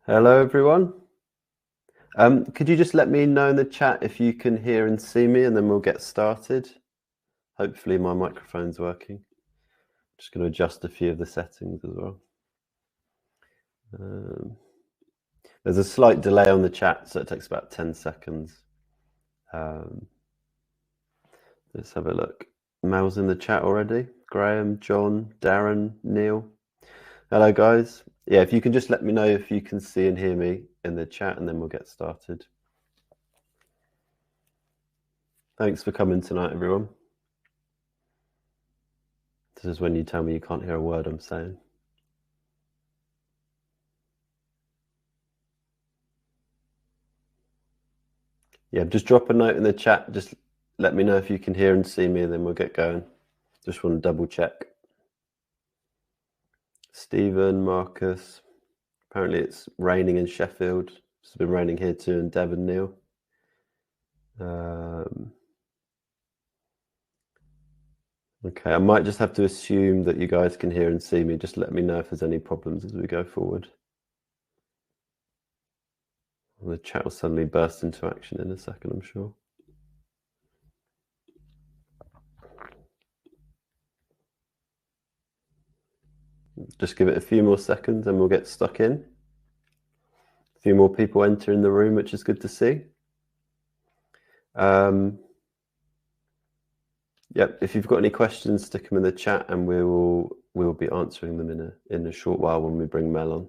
Hello, everyone. Could you just let me know in the chat if you can hear and see me, and then we'll get started. Hopefully my microphone's working. Just going to adjust a few of the settings as well. There's a slight delay on the chat, so it takes about 10 seconds. Let's have a look. Mel's in the chat already. Graham, John, Darren, Neil. Hello, guys. Yeah, if you can just let me know if you can see and hear me in the chat, and then we'll get started. Thanks for coming tonight, everyone. This is when you tell me you can't hear a word I'm saying. Yeah, just drop a note in the chat. Just let me know if you can hear and see me, and then we'll get going. Just want to double check. Stephen, Marcus. Apparently it's raining in Sheffield. It's been raining here too in Devon, Neil. Okay, I might just have to assume that you guys can hear and see me. Just let me know if there's any problems as we go forward. The chat will suddenly burst into action in a second, I'm sure. Just give it a few more seconds and we'll get stuck in. A few more people enter in the room, which is good to see. Yep, if you've got any questions, stick them in the chat and we'll be answering them in a short while when we bring Mel on.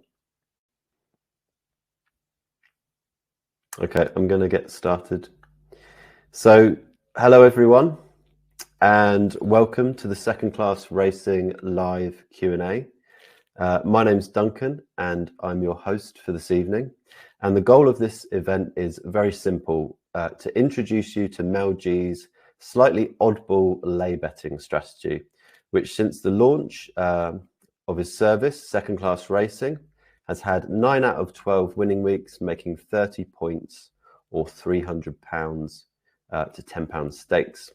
Okay, I'm going to get started. So, hello everyone, and welcome to the Second Class Racing live Q&A. My name's Duncan, and I'm your host for this evening. And the goal of this event is very simple, to introduce you to Mel G's slightly oddball lay betting strategy, which since the launch of his service, Second Class Racing, has had 9 out of 12 winning weeks, making 30 points or £300 to £10 stakes.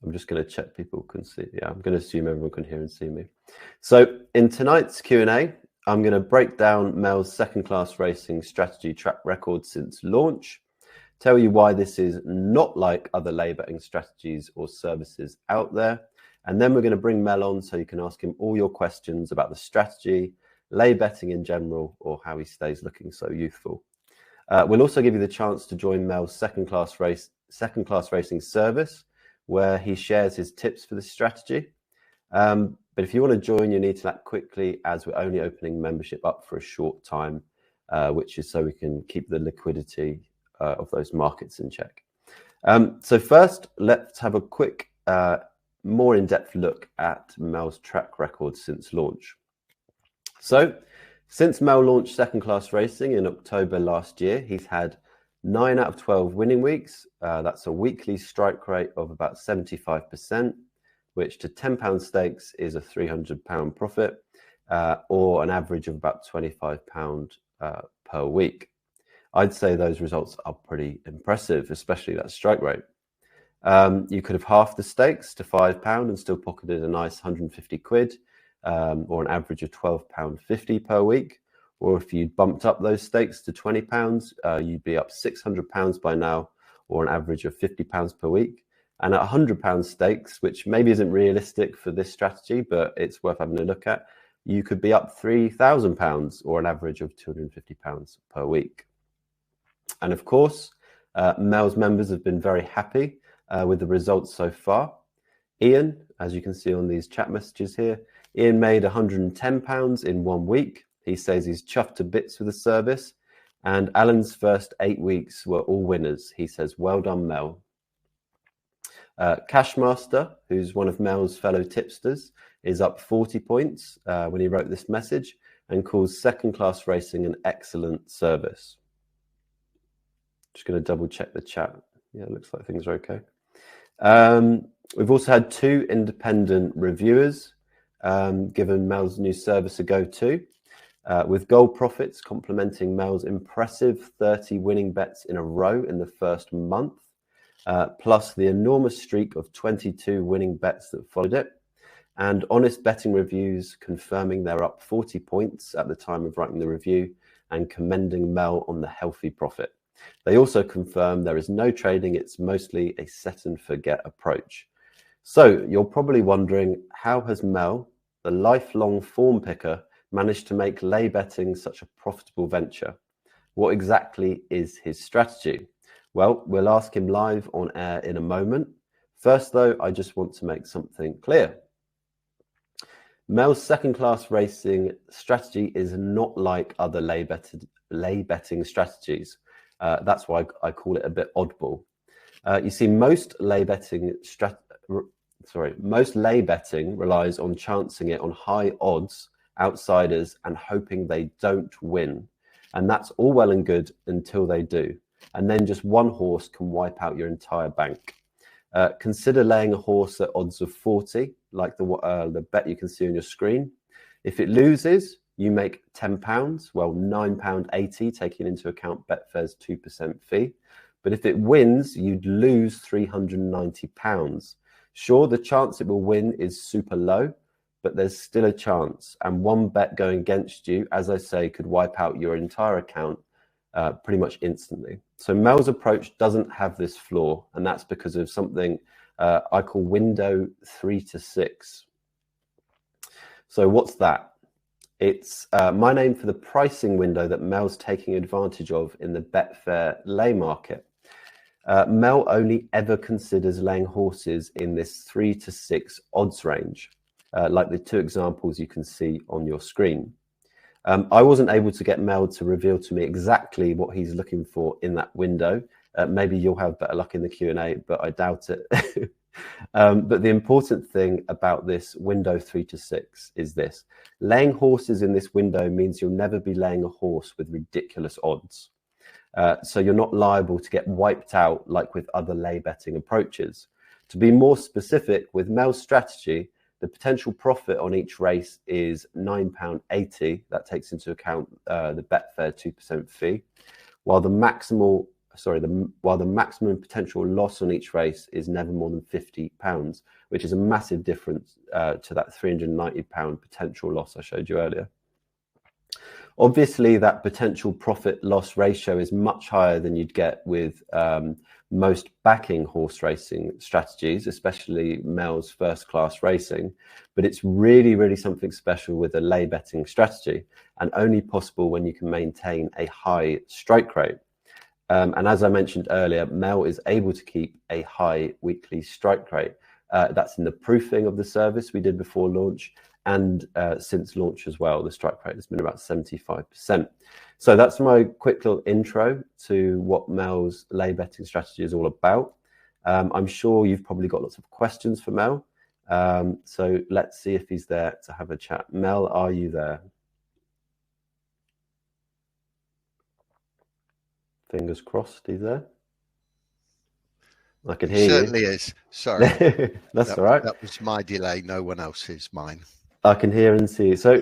I'm just going to check people can see. Yeah, I'm going to assume everyone can hear and see me. So in tonight's Q&A, I'm going to break down Mel's Second Class Racing strategy track record since launch, tell you why this is not like other lay betting strategies or services out there, and then we're going to bring Mel on so you can ask him all your questions about the strategy, lay betting in general, or how he stays looking so youthful. We'll also give you the chance to join Mel's Second Class Racing service, where he shares his tips for this strategy. But if you want to join, you need to act quickly, as we're only opening membership up for a short time, which is so we can keep the liquidity of those markets in check. So first, let's have a quick, more in-depth look at Mel's track record since launch. So since Mel launched Second Class Racing in October last year, he's had 9 out of 12 winning weeks. That's a weekly strike rate of about 75%, which to £10 stakes is a £300 profit, or an average of about £25 per week. I'd say those results are pretty impressive, especially that strike rate. You could have halved the stakes to £5 and still pocketed a nice 150 quid, or an average of £12.50 per week. Or if you bumped up those stakes to £20, you'd be up £600 by now, or an average of £50 per week. And at £100 stakes, which maybe isn't realistic for this strategy, but it's worth having a look at, you could be up £3,000, or an average of £250 per week. And of course, Mel's members have been very happy with the results so far. Ian, as you can see on these chat messages here, Ian made £110 in 1 week. He says he's chuffed to bits with the service. And Alan's first 8 weeks were all winners. He says, well done, Mel. Cashmaster, who's one of Mel's fellow tipsters, is up 40 points when he wrote this message and calls Second Class Racing an excellent service. Just going to double check the chat. Yeah, it looks like things are okay. We've also had 2 independent reviewers given Mel's new service a go too, with Gold Profits complimenting Mel's impressive 30 winning bets in a row in the first month, plus the enormous streak of 22 winning bets that followed it. and honest betting reviews confirming they're up 40 points at the time of writing the review and commending Mel on the healthy profit. They also confirm there is no trading, it's mostly a set and forget approach. So you're probably wondering, how has Mel, the lifelong form picker, managed to make lay betting such a profitable venture? What exactly is his strategy? Well, we'll ask him live on air in a moment. First, though, I just want to make something clear. Mel's second-class racing strategy is not like other lay betting strategies. That's why I call it a bit oddball. You see, most lay betting relies on chancing it on high odds, outsiders, and hoping they don't win. And that's all well and good until they do. And then just one horse can wipe out your entire bank. Consider laying a horse at odds of 40, like the bet you can see on your screen. If it loses, you make £10, well, £9.80, taking into account Betfair's 2% fee. But if it wins, you'd lose £390. Sure, the chance it will win is super low, but there's still a chance. And one bet going against you, as I say, could wipe out your entire account pretty much instantly. So Mel's approach doesn't have this flaw, and that's because of something I call window 3 to 6. So what's that? It's my name for the pricing window that Mel's taking advantage of in the Betfair lay market. Mel only ever considers laying horses in this 3 to 6 odds range, like the two examples you can see on your screen. I wasn't able to get Mel to reveal to me exactly what he's looking for in that window. Maybe you'll have better luck in the Q&A, but I doubt it. But the important thing about this window 3 to 6 is this. Laying horses in this window means you'll never be laying a horse with ridiculous odds. So you're not liable to get wiped out like with other lay betting approaches. To be more specific, with Mel's strategy, the potential profit on each race is £9.80. That takes into account the Betfair 2% fee, while the maximum potential loss on each race is never more than £50, which is a massive difference to that £390 potential loss I showed you earlier. Obviously, that potential profit loss ratio is much higher than you'd get with most backing horse racing strategies, especially Mel's first class racing. But it's really, really something special with a lay betting strategy, and only possible when you can maintain a high strike rate. And as I mentioned earlier, Mel is able to keep a high weekly strike rate. That's in the proofing of the service we did before launch, and since launch as well, the strike rate has been about 75%. So that's my quick little intro to what Mel's lay betting strategy is all about. I'm sure you've probably got lots of questions for Mel. So let's see if he's there to have a chat. Mel, are you there? Fingers crossed he's there. I can hear you. Certainly is. Sorry. That's all right. That was my delay. No one else's, mine. I can hear and see. So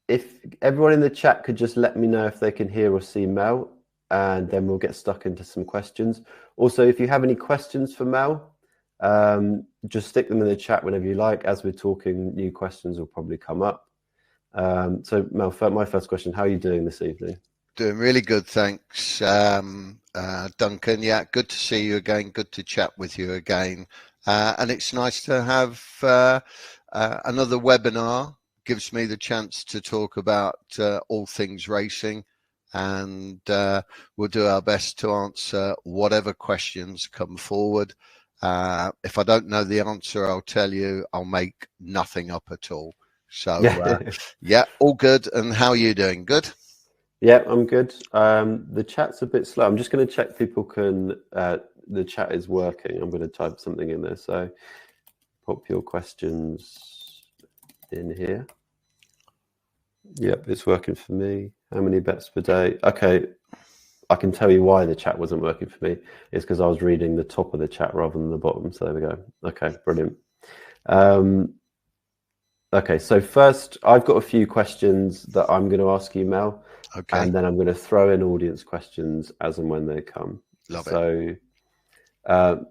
if everyone in the chat could just let me know if they can hear or see Mel, and then we'll get stuck into some questions. Also, if you have any questions for Mel, just stick them in the chat whenever you like. As we're talking, new questions will probably come up. So Mel, my first question, how are you doing this evening? Doing really good, thanks, Duncan. Yeah, good to see you again. Good to chat with you again. And it's nice to have another webinar. Gives me the chance to talk about all things racing, and we'll do our best to answer whatever questions come forward. If I don't know the answer, I'll tell you. I'll make nothing up at all. So yeah, all good. And how are you doing? Good? Yeah, I'm good. The chat's a bit slow. I'm just going to check people can, the chat is working. I'm going to type something in there. So pop your questions in here. Yep, it's working for me. How many bets per day? Okay, I can tell you why the chat wasn't working for me. It's because I was reading the top of the chat rather than the bottom. So there we go. Okay, brilliant. Okay, so first, I've got a few questions that I'm going to ask you, Mel. Okay. And then I'm going to throw in audience questions as and when they come. Love it. So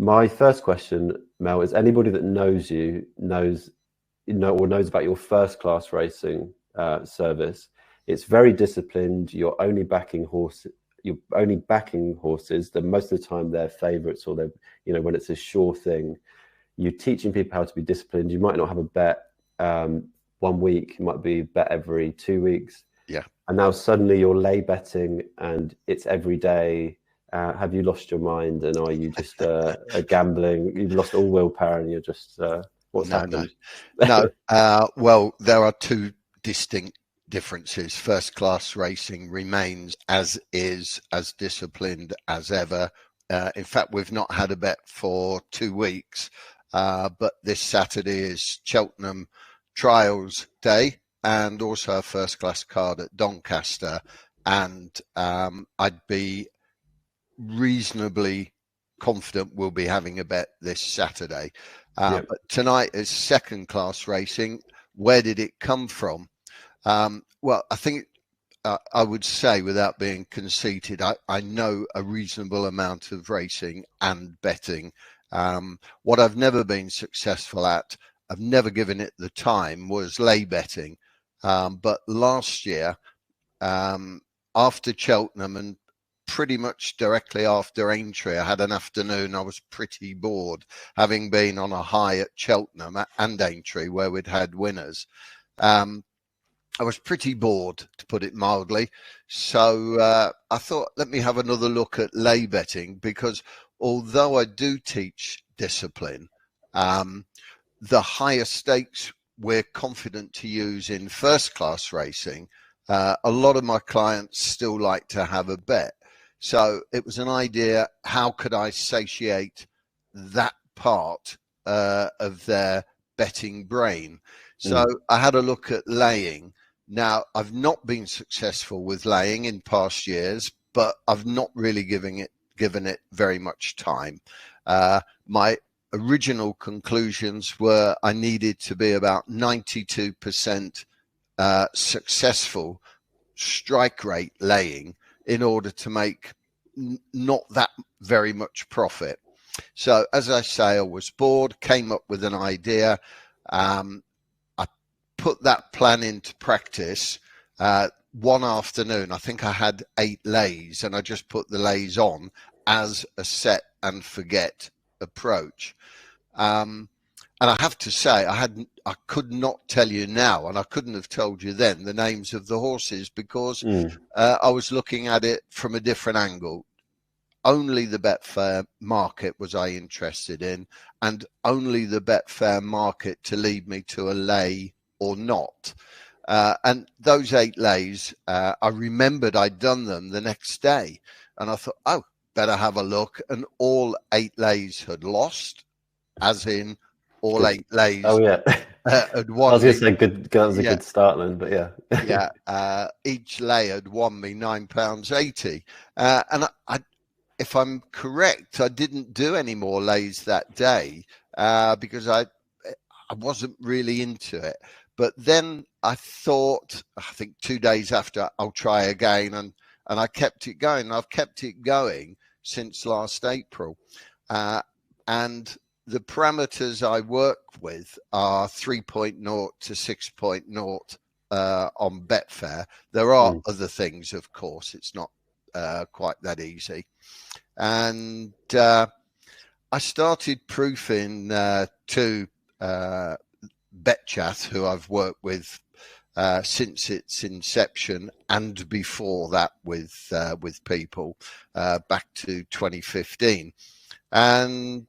My first question, Mel, is anybody that knows you knows about your first class racing service. It's very disciplined. You're only backing horses. That most of the time they're favourites, or they're, when it's a sure thing. You're teaching people how to be disciplined. You might not have a bet 1 week. You might be bet every 2 weeks. Yeah. And now suddenly you're lay betting, and it's every day. Have you lost your mind, and are you just gambling? You've lost all willpower, and you're just what's happened? No. Well, there are two distinct differences. First class racing remains as disciplined as ever. In fact, we've not had a bet for 2 weeks, but this Saturday is Cheltenham Trials Day, and also a first class card at Doncaster, and I'd be reasonably confident we'll be having a bet this Saturday. But tonight is second class racing. Where did it come from? Well, I think I would say, without being conceited, I know a reasonable amount of racing and betting. What I've never been successful at, I've never given it the time, was lay betting. But last year, after Cheltenham and pretty much directly after Aintree, I had an afternoon. I was pretty bored, having been on a high at Cheltenham and Aintree, where we'd had winners. I was pretty bored, to put it mildly. So I thought, let me have another look at lay betting, because although I do teach discipline, the higher stakes we're confident to use in first class racing, a lot of my clients still like to have a bet. So it was an idea, how could I satiate that part of their betting brain? So I had a look at laying. Now, I've not been successful with laying in past years, but I've not really given it very much time. My original conclusions were I needed to be about 92% successful strike rate laying in order to make not that very much profit. So as I say, I was bored, came up with an idea. I put that plan into practice. One afternoon, I think I had 8 lays, and I just put the lays on as a set and forget approach. And I have to say, I could not tell you now, and I couldn't have told you then, the names of the horses, because I was looking at it from a different angle. Only the Betfair market was I interested in, and only the Betfair market to lead me to a lay or not. And those 8 lays, I remembered I'd done them the next day, and I thought, oh, better have a look. And all 8 lays had lost, as in all 8 lays. Oh yeah, had won. I was going to say good. That was a good start then, but yeah. Yeah, each lay had won me £9.80, and I, if I'm correct, I didn't do any more lays that day because I wasn't really into it. But then I thought, I think 2 days after, I'll try again, and I kept it going. I've kept it going since last April, and the parameters I work with are 3.0 to 6.0 on Betfair. There are other things, of course. It's not quite that easy. And I started proofing to BetChat, who I've worked with since its inception, and before that with people back to 2015. And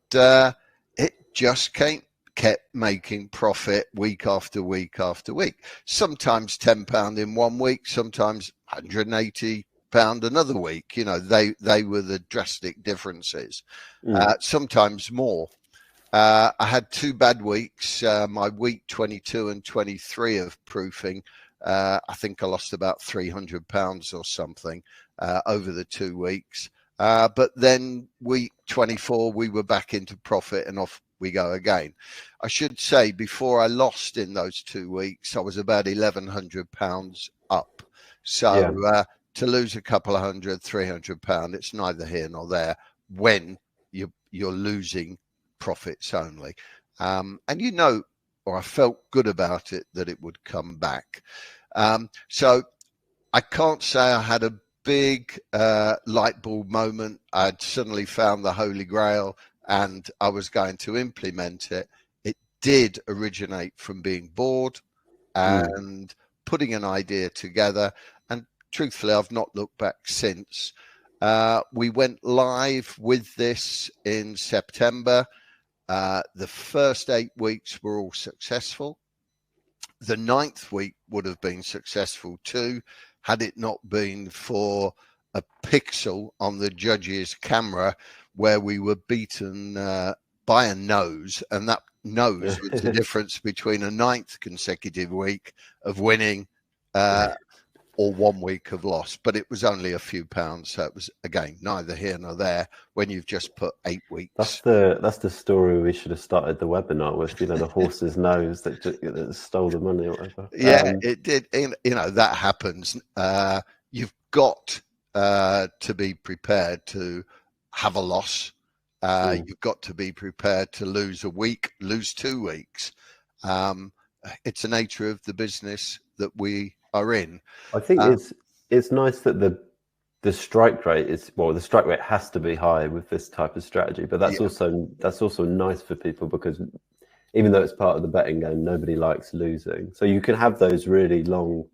it just kept making profit week after week after week. Sometimes £10 in 1 week, sometimes £180 another week. You know, they were the drastic differences. Sometimes more. I had 2 bad weeks. My week 22 and 23 of proofing, I think I lost about £300 or something over the 2 weeks. But then week 24, we were back into profit, and off we go again. I should say, before I lost in those 2 weeks, I was about £1,100 up. So to lose a couple of £100, £300, it's neither here nor there when you're losing profits only. And or I felt good about it that it would come back. So I can't say I had a big light bulb moment. I'd suddenly found the Holy Grail and I was going to implement it. It did originate from being bored and putting an idea together. And truthfully, I've not looked back since. We went live with this in September. The first 8 weeks were all successful. The 9th week would have been successful too, had it not been for a pixel on the judge's camera where we were beaten by a nose, and that nose was the difference between a 9th consecutive week of winning or 1 week of loss. But it was only a few pounds, so it was, again, neither here nor there when you've just put 8 weeks. That's the story we should have started the webinar with, the horse's nose that stole the money or whatever. Yeah, it did. That happens. You've got to be prepared to have a loss. You've got to be prepared to lose a week, lose 2 weeks. It's the nature of the business that we are in. I think it's nice that the strike rate the strike rate has to be high with this type of strategy, but that's also nice for people, because even though it's part of the betting game, nobody likes losing. So you can have those really long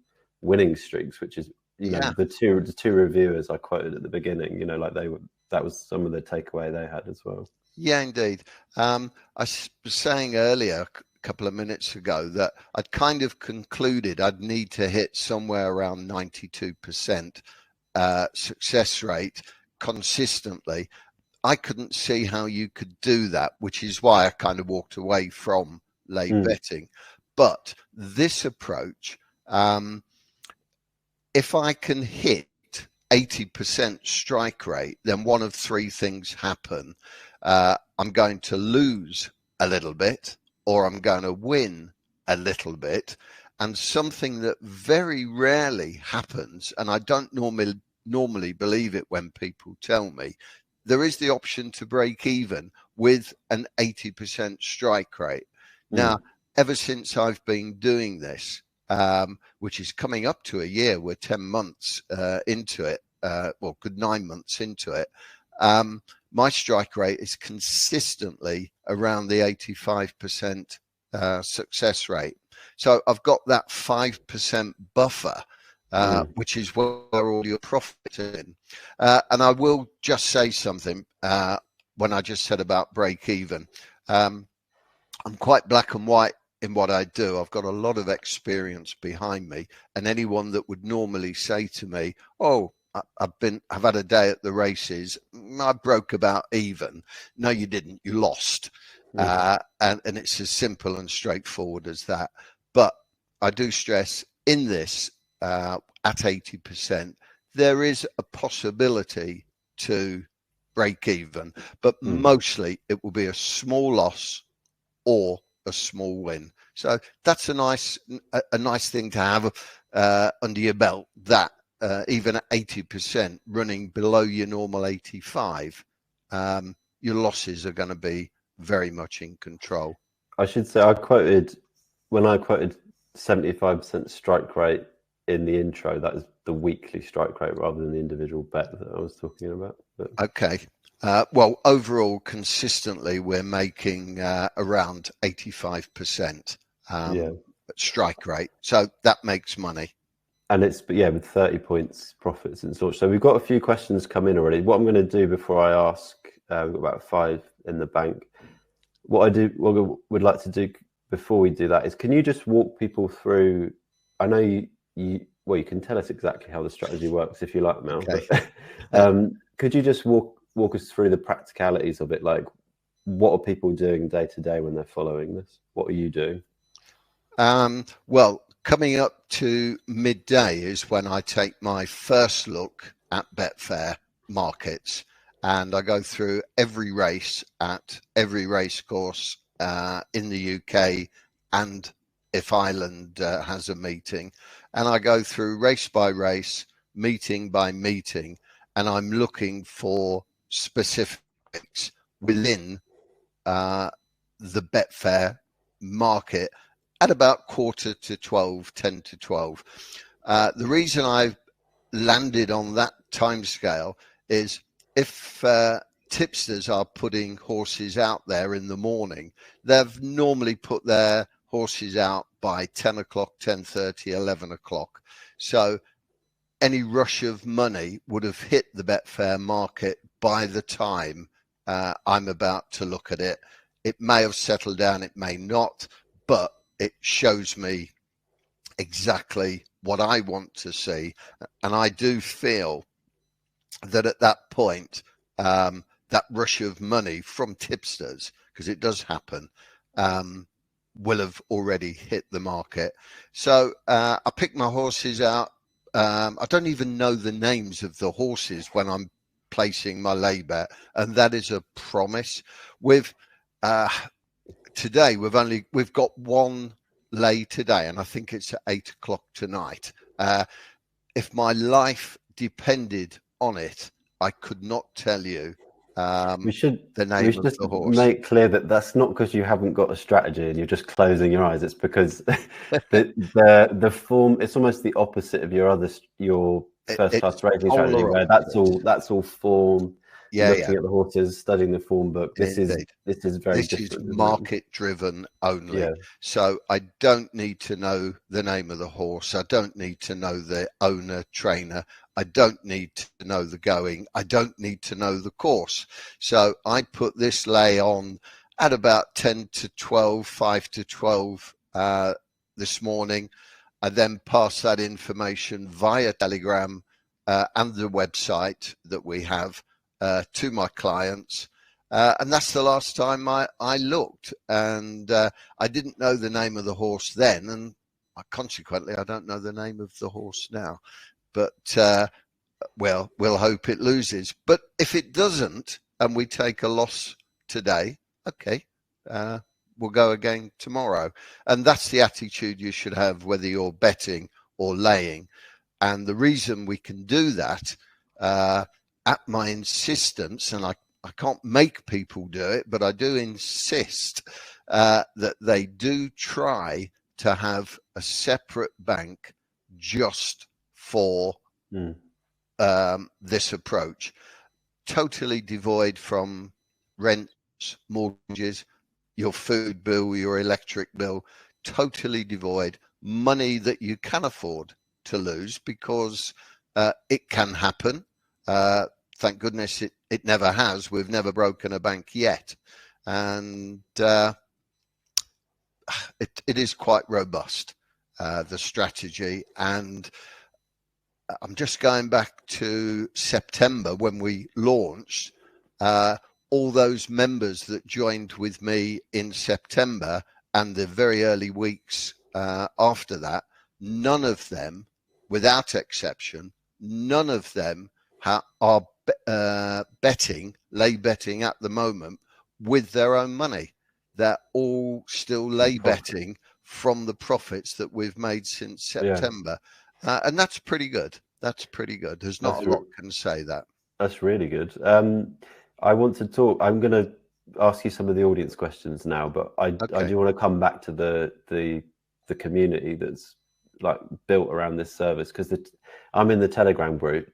winning streaks, which is the two reviewers I quoted at the beginning, that was some of the takeaway they had as well. Yeah, indeed. I was saying earlier, a couple of minutes ago, that I'd kind of concluded I'd need to hit somewhere around 92% success rate consistently. I couldn't see how you could do that, which is why I kind of walked away from lay betting. But this approach, if I can hit 80% strike rate, then one of three things happen. I'm going to lose a little bit, or I'm going to win a little bit. And something that very rarely happens, and I don't normally believe it when people tell me, there is the option to break even with an 80% strike rate. Now, ever since I've been doing this, which is coming up to a year, we're 10 months into it, good 9 months into it, my strike rate is consistently around the 85% success rate. So I've got that 5% buffer, which is where all your profit is in. And I will just say something when I just said about break even. I'm quite black and white in what I do. I've got a lot of experience behind me, and anyone that would normally say to me, "Oh, I've had a day at the races, I broke about even." No, you didn't. You lost. And it's as simple and straightforward as that. But I do stress in this, at 80%, there is a possibility to break even, but mostly it will be a small loss or a small win. So that's a nice thing to have under your belt, that even at 80%, running below your normal 85, your losses are going to be very much in control. I should say, when I quoted 75% strike rate in the intro, that is the weekly strike rate rather than the individual bet that I was talking about. But... Okay. Well, overall, consistently, we're making around 85% strike rate. So that makes money. And it's, with 30 points profits and such. So we've got a few questions come in already. What I'm going to do before I ask, we've got about 5 in the bank. What I would like to do before we do that is, can you just walk people through, I know you can tell us exactly how the strategy works if you like, Mel. Okay. But, could you just walk us through the practicalities of it? Like, what are people doing day to day when they're following this? What are you doing? Well, coming up to midday is when I take my first look at Betfair markets, and I go through every race at every race course in the UK, and if Ireland has a meeting, and I go through race by race, meeting by meeting, and I'm looking for specifics. within the Betfair market at about 11:45, 10 to 12. The reason I've landed on that timescale is if tipsters are putting horses out there in the morning, they've normally put their horses out by 10 o'clock, 10:30, 11 o'clock. So any rush of money would have hit the Betfair market by the time I'm about to look at it. It may have settled down, it may not, but it shows me exactly what I want to see. And I do feel that at that point, that rush of money from tipsters, because it does happen, will have already hit the market. So I pick my horses out. I don't even know the names of the horses when I'm placing my lay bet, and that is a promise. With today, we've got one lay today, and I think it's at 8 o'clock tonight. If my life depended on it, I could not tell you the name of the horse. Make clear that that's not because you haven't got a strategy and you're just closing your eyes. It's because the form, it's almost the opposite of your first class racing strategy, where that's all form. Looking at the horses, studying the form book. This is very different. This is market driven only. Yeah. So I don't need to know the name of the horse. I don't need to know the owner, trainer. I don't need to know the going. I don't need to know the course. So I put this lay on at about 10 to 12, 5 to 12 this morning. I then pass that information via Telegram and the website that we have to my clients. And that's the last time I looked. And I didn't know the name of the horse then. And consequently, I don't know the name of the horse now. But, well, we'll hope it loses. But if it doesn't, and we take a loss today, okay, we'll go again tomorrow. And that's the attitude you should have, whether you're betting or laying. And the reason we can do that, at my insistence, and I can't make people do it, but I do insist that they do try to have a separate bank just for this approach, totally devoid from rents, mortgages, your food bill, your electric bill, totally devoid, money that you can afford to lose, because it can happen. Thank goodness it never has. We've never broken a bank yet. And it is quite robust, the strategy. And I'm just going back to September when we launched. All those members that joined with me in September and the very early weeks after that, none of them, without exception, none of them are lay betting at the moment with their own money. They're all still lay betting from the profits that we've made since September. And that's pretty good. That's pretty good. There's not a lot can say that. That's really good. I want to talk. I'm going to ask you some of the audience questions now, but I do want to come back to the community that's like built around this service, because I'm in the Telegram group,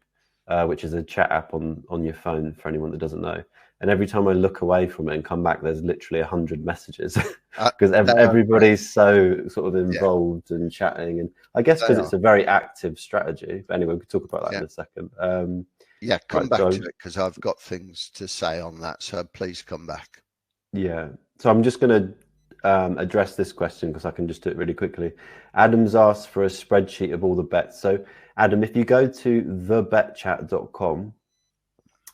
which is a chat app on your phone for anyone that doesn't know. And every time I look away from it and come back, there's literally 100 messages because everybody's so sort of involved and chatting. And I guess because it's a very active strategy. But anyway, we can talk about that in a second. Come back to it, because I've got things to say on that. So please come back. Yeah. So I'm just going to address this question because I can just do it really quickly. Adam's asked for a spreadsheet of all the bets. So Adam, if you go to thebetchat.com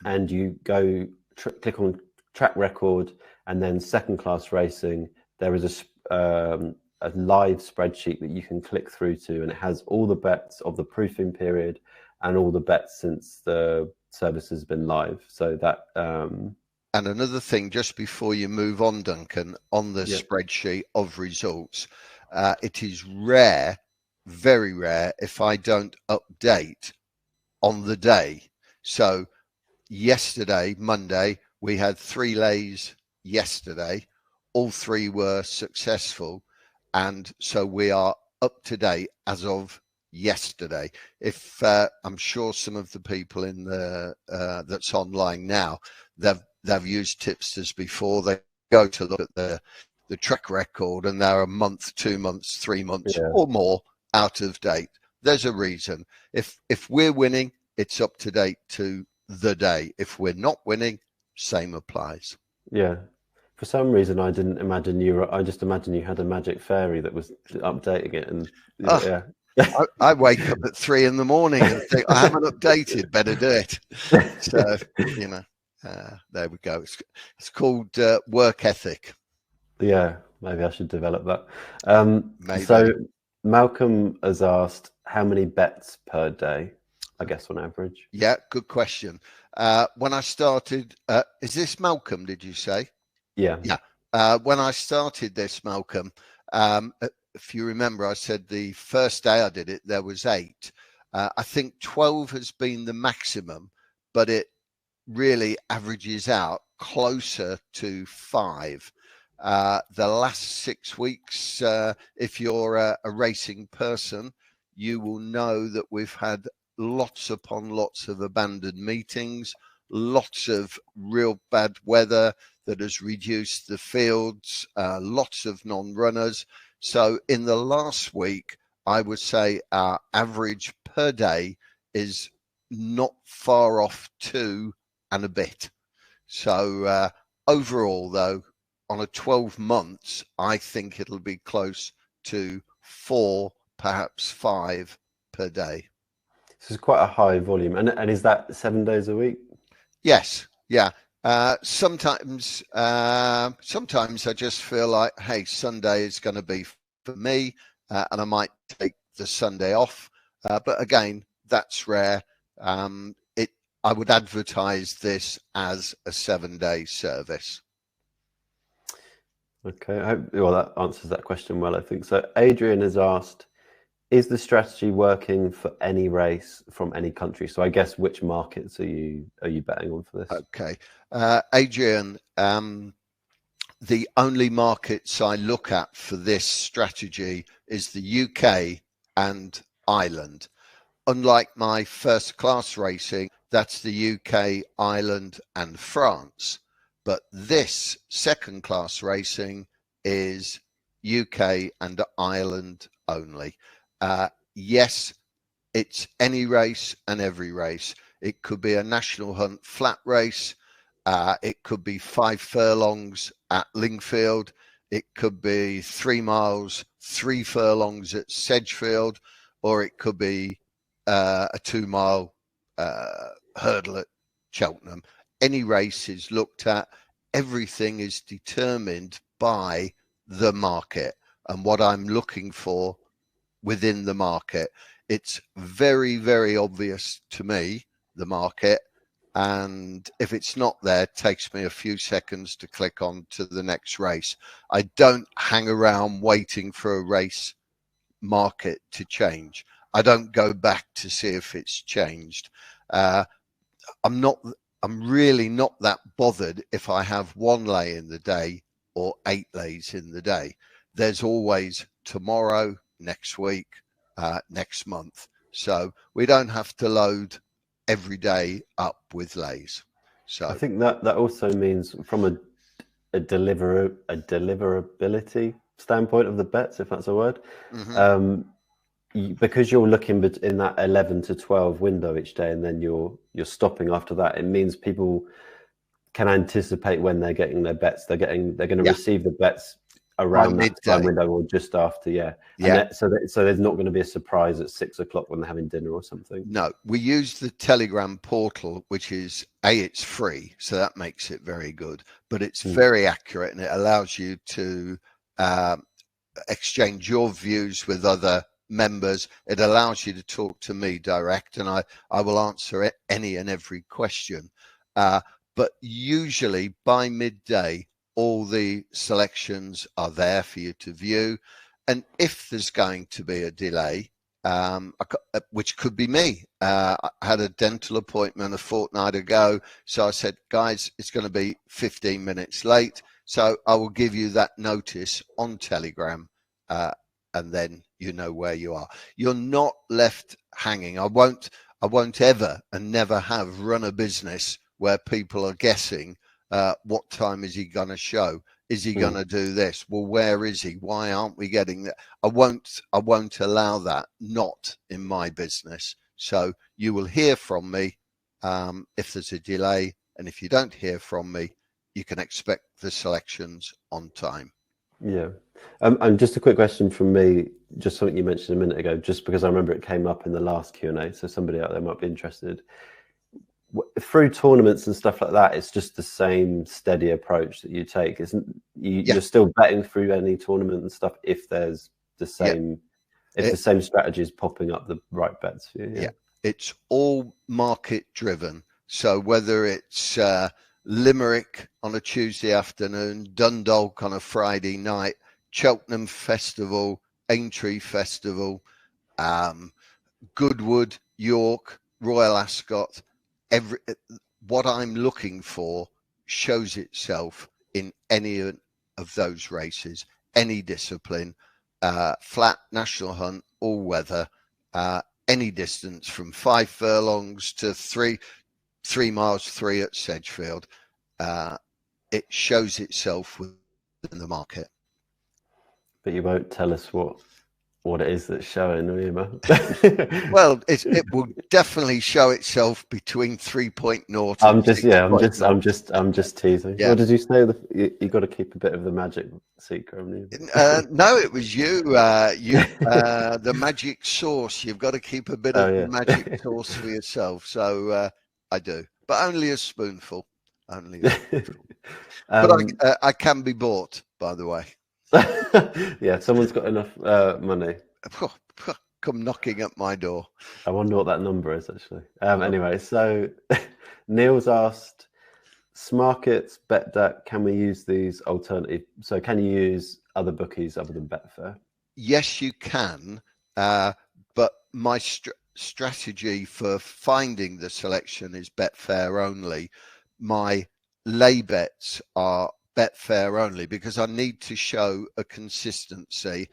and you go click on track record and then second class racing, there is a live spreadsheet that you can click through to, and it has all the bets of the proofing period and all the bets since the service has been live. So that and another thing, just before you move on, Duncan, on the spreadsheet of results, it is rare, very rare, if I don't update on the day. So yesterday, Monday, We had 3 lays yesterday. All 3 were successful. And so we are up to date as of yesterday. If I'm sure some of the people in the that's online now, they've used tipsters before. They go to look at the track record and they're a month, 2 months, 3 months or more out of date. There's a reason. If we're winning, it's up to date to the day. If we're not winning, same applies. Yeah. For some reason, I didn't imagine you were. I just imagined you had a magic fairy that was updating it, and yeah. I wake up at 3 in the morning and think I haven't updated. Better do it. So there we go. It's called work ethic. Yeah, maybe I should develop that. Maybe. So Malcolm has asked how many bets per day, I guess, on average. Yeah, good question. When I started, is this Malcolm, did you say? Yeah. When I started this, Malcolm, if you remember, I said the first day I did it, there was 8. I think 12 has been the maximum, but it really averages out closer to 5. The last 6 weeks, if you're a racing person, you will know that we've had lots upon lots of abandoned meetings, lots of real bad weather that has reduced the fields, lots of non-runners. So in the last week, I would say our average per day is not far off 2 and a bit. So overall, though, on a 12 months, I think it'll be close to 4, perhaps 5 per day. This is quite a high volume. And is that 7 days a week? Yes. Yeah. Sometimes I just feel like, hey, Sunday is going to be for me, and I might take the Sunday off. But again, that's rare. I would advertise this as a 7-day service. Okay. Well, that answers that question well, I think. So Adrian has asked, is the strategy working for any race from any country? So I guess which markets are you betting on for this? Okay. Adrian, the only markets I look at for this strategy is the UK and Ireland. Unlike my first class racing, that's the UK, Ireland and France. But this second class racing is UK and Ireland only. Yes, it's any race and every race. It could be a national hunt flat race. It could be 5 furlongs at Lingfield. It could be 3 miles, 3 furlongs at Sedgefield, or it could be a 2-mile hurdle at Cheltenham. Any race is looked at. Everything is determined by the market and what I'm looking for within the market. It's very, very obvious to me, the market. And if it's not there, it takes me a few seconds to click on to the next race. I don't hang around waiting for a race market to change. I don't go back to see if it's changed. I'm really not that bothered if I have 1 lay in the day or 8 lays in the day. There's always tomorrow, next week, next month. So we don't have to load every day up with lays. So I think that also means from a deliverability standpoint of the bets, if that's a word, because you're looking in that 11 to 12 window each day, and then you're stopping after that. It means people can anticipate when they're getting their bets. They're going to receive the bets around that time window or just after. So there's not going to be a surprise at 6 o'clock when they're having dinner or something. No, we use the Telegram portal, which is it's free, so that makes it very good, but it's very accurate, and it allows you to exchange your views with other members. It allows you to talk to me direct, and I will answer any and every question. But usually by midday, all the selections are there for you to view. And if there's going to be a delay, which could be me. I had a dental appointment a fortnight ago, so I said, guys, it's going to be 15 minutes late, so I will give you that notice on Telegram, and then you know where you are. You're not left hanging. I won't ever and never have run a business where people are guessing what time is he going to show. Is he going to do this? Well, where is he? Why aren't we getting that? I won't allow that, not in my business. So you will hear from me if there's a delay. And if you don't hear from me, you can expect the selections on time. Yeah. And just a quick question from me, just something you mentioned a minute ago, just because I remember it came up in the last Q&A, so somebody out there might be interested. Through tournaments and stuff like that, it's just the same steady approach that you take, isn't you? You're still betting through any tournament and stuff if there's the same, the same strategy is popping up the right bets for you. It's all market driven. So whether it's Limerick on a Tuesday afternoon, Dundalk on a Friday night, Cheltenham Festival, Aintree Festival, Goodwood, York, Royal Ascot, what I'm looking for shows itself in any of those races, any discipline, flat, national hunt, all weather, any distance from 5 furlongs to 3 miles 3 at Sedgefield. It shows itself within the market. But you won't tell us what it is that's showing, will you, man? Well, it will definitely show itself between 3.0 and I'm just teasing. Yeah. What did you say? You got to keep a bit of the magic secret, haven't you? No, it was you. The magic sauce. You've got to keep a bit of the magic sauce for yourself. So I do, but only a spoonful. Only a spoonful. But I can be bought, by the way. Yeah, someone's got enough money. Come knocking at my door. I wonder what that number is, actually. Anyway, so Neil's asked, Smarkets, BetDAC, can we use these alternative? So can you use other bookies other than Betfair? Yes, you can. But my strategy for finding the selection is Betfair only. My lay bets are Betfair only because I need to show a consistency.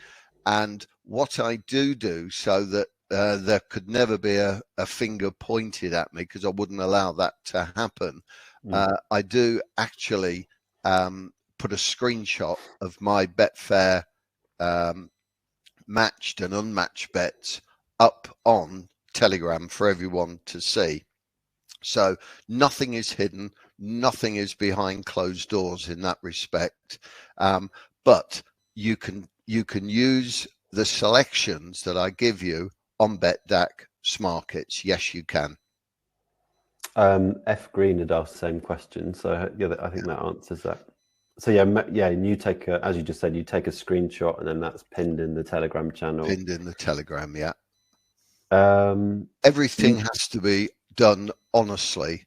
And what I do so that there could never be a finger pointed at me, because I wouldn't allow that to happen. I do actually put a screenshot of my Betfair matched and unmatched bets up on Telegram for everyone to see. So nothing is hidden, nothing is behind closed doors in that respect. But you can use the selections that I give you on BetDAC Smarkets. Yes, you can. F Green had asked the same question, so yeah, I think that answers that. So yeah, and you take as you just said, you take a screenshot and then that's pinned in the Telegram channel. Pinned in the Telegram, yeah. Everything has to be done honestly,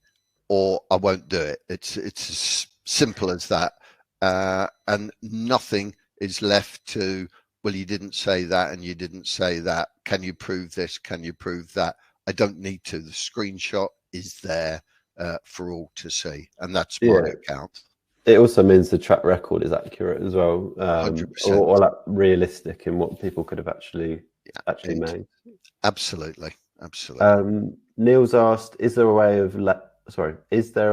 or I won't do it. It's as simple as that, and nothing is left to, well, you didn't say that and you didn't say that. Can you prove this? Can you prove that? I don't need to. The screenshot is there for all to see, and that's my account. It also means the track record is accurate as well, 100%. or like realistic in what people could have actually made. Absolutely. Neil's asked, is there a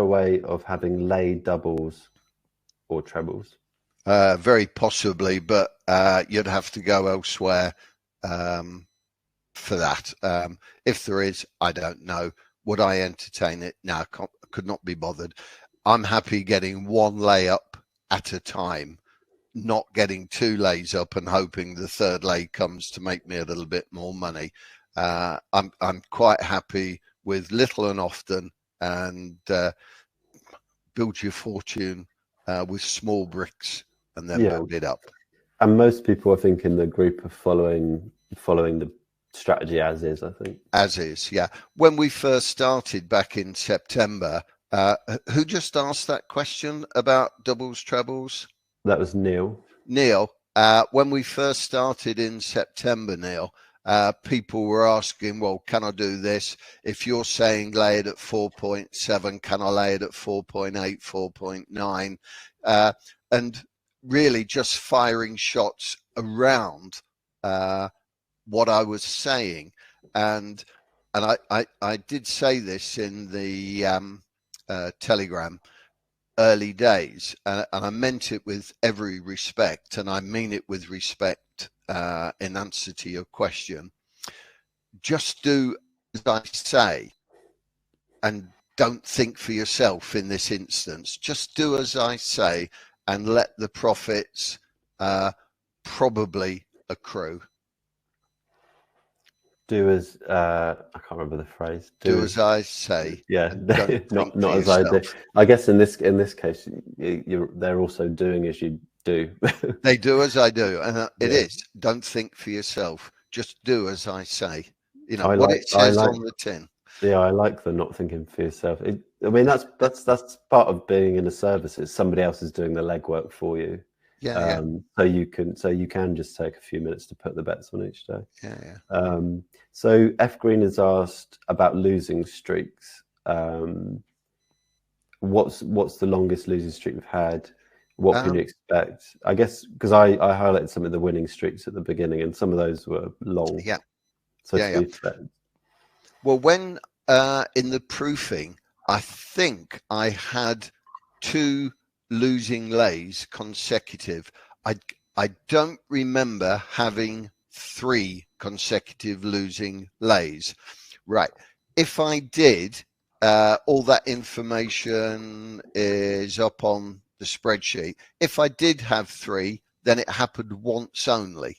way of having lay doubles or trebles? Very possibly, but you'd have to go elsewhere for that. If there is, I don't know. Would I entertain it? No, I could not be bothered. I'm happy getting one layup at a time, not getting 2 lays up and hoping the third lay comes to make me a little bit more money. I'm quite happy with little and often, and build your fortune with small bricks and then build it up. And most people, I think, in the group are following the strategy as is, I think. As is, yeah. When we first started back in September, who just asked that question about doubles, trebles? That was Neil. When we first started in September, Neil, people were asking, well, can I do this? If you're saying lay it at 4.7, can I lay it at 4.8, 4.9? And really just firing shots around what I was saying. And I did say this in the Telegram early days, and I meant it with every respect, and I mean it with respect in answer to your question. Just do as I say and don't think for yourself in this instance. Just do as I say and let the profits probably accrue. Do as I can't remember the phrase. Do as I say. Yeah, not as I do. I guess in this case, they're also doing as you do. They do as I do, and it is. Don't think for yourself. Just do as I say. You know what it says on the tin. Yeah, I like the not thinking for yourself. I mean, that's part of being in a service. Is somebody else is doing the legwork for you. Yeah. So you can just take a few minutes to put the bets on each day. Yeah. So F Green has asked about losing streaks. What's the longest losing streak we've had? What can you expect? I guess because I highlighted some of the winning streaks at the beginning, and some of those were long. Yeah. So to be fair. Well, when in the proofing, I think I had 2 losing lays consecutive. I don't remember having 3 consecutive losing lays. Right. If I did, all that information is up on the spreadsheet. If I did have 3, then it happened once only.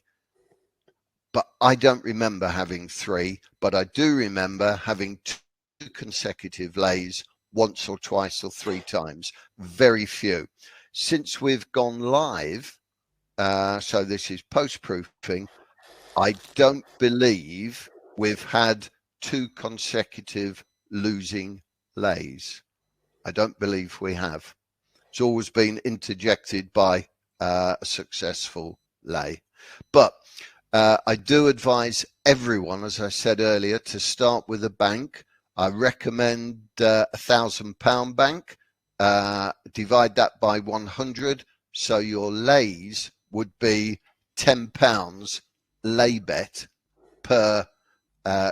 But I don't remember having 3, but I do remember having 2 consecutive lays once or twice or 3 times. Very few. Since we've gone live, so this is post-proofing, I don't believe we've had 2 consecutive losing lays. I don't believe we have. It's always been interjected by a successful lay. But I do advise everyone, as I said earlier, to start with a bank. I recommend £1,000 bank. Divide that by 100, so your lays would be £10 lay bet per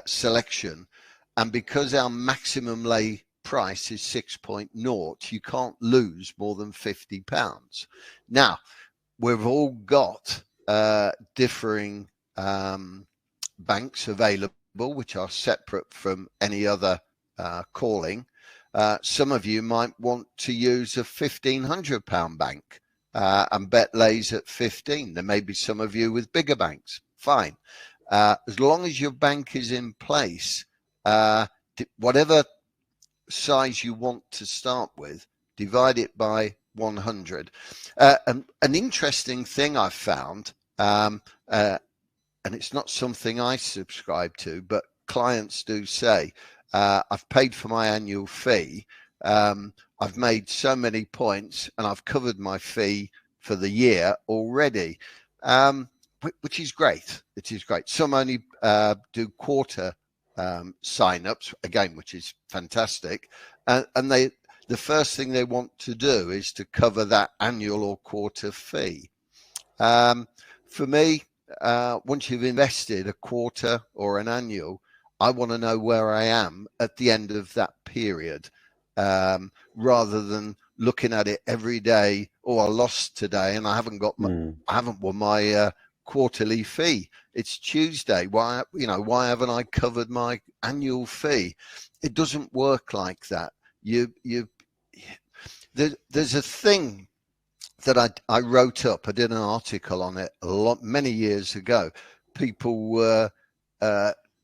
selection. And because our maximum lay price is 6.0, you can't lose more than £50. Now, we've all got differing banks available, which are separate from any other calling. Some of you might want to use a £1,500 bank and bet lays at 15. There may be some of you with bigger banks. Fine. As long as your bank is in place, whatever size you want to start with, divide it by 100. An interesting thing I found, and it's not something I subscribe to, but clients do say, I've paid for my annual fee, I've made so many points, and I've covered my fee for the year already, which is great. It is great. Some only do quarter sign-ups, again, which is fantastic, and the first thing they want to do is to cover that annual or quarter fee. For me, once you've invested a quarter or an annual, I want to know where I am at the end of that period, rather than looking at it every day. Oh, I lost today and I haven't got I haven't won my quarterly fee. It's Tuesday. Why haven't I covered my annual fee? It doesn't work like that. There's a thing that I wrote up. I did an article on it many years ago. People were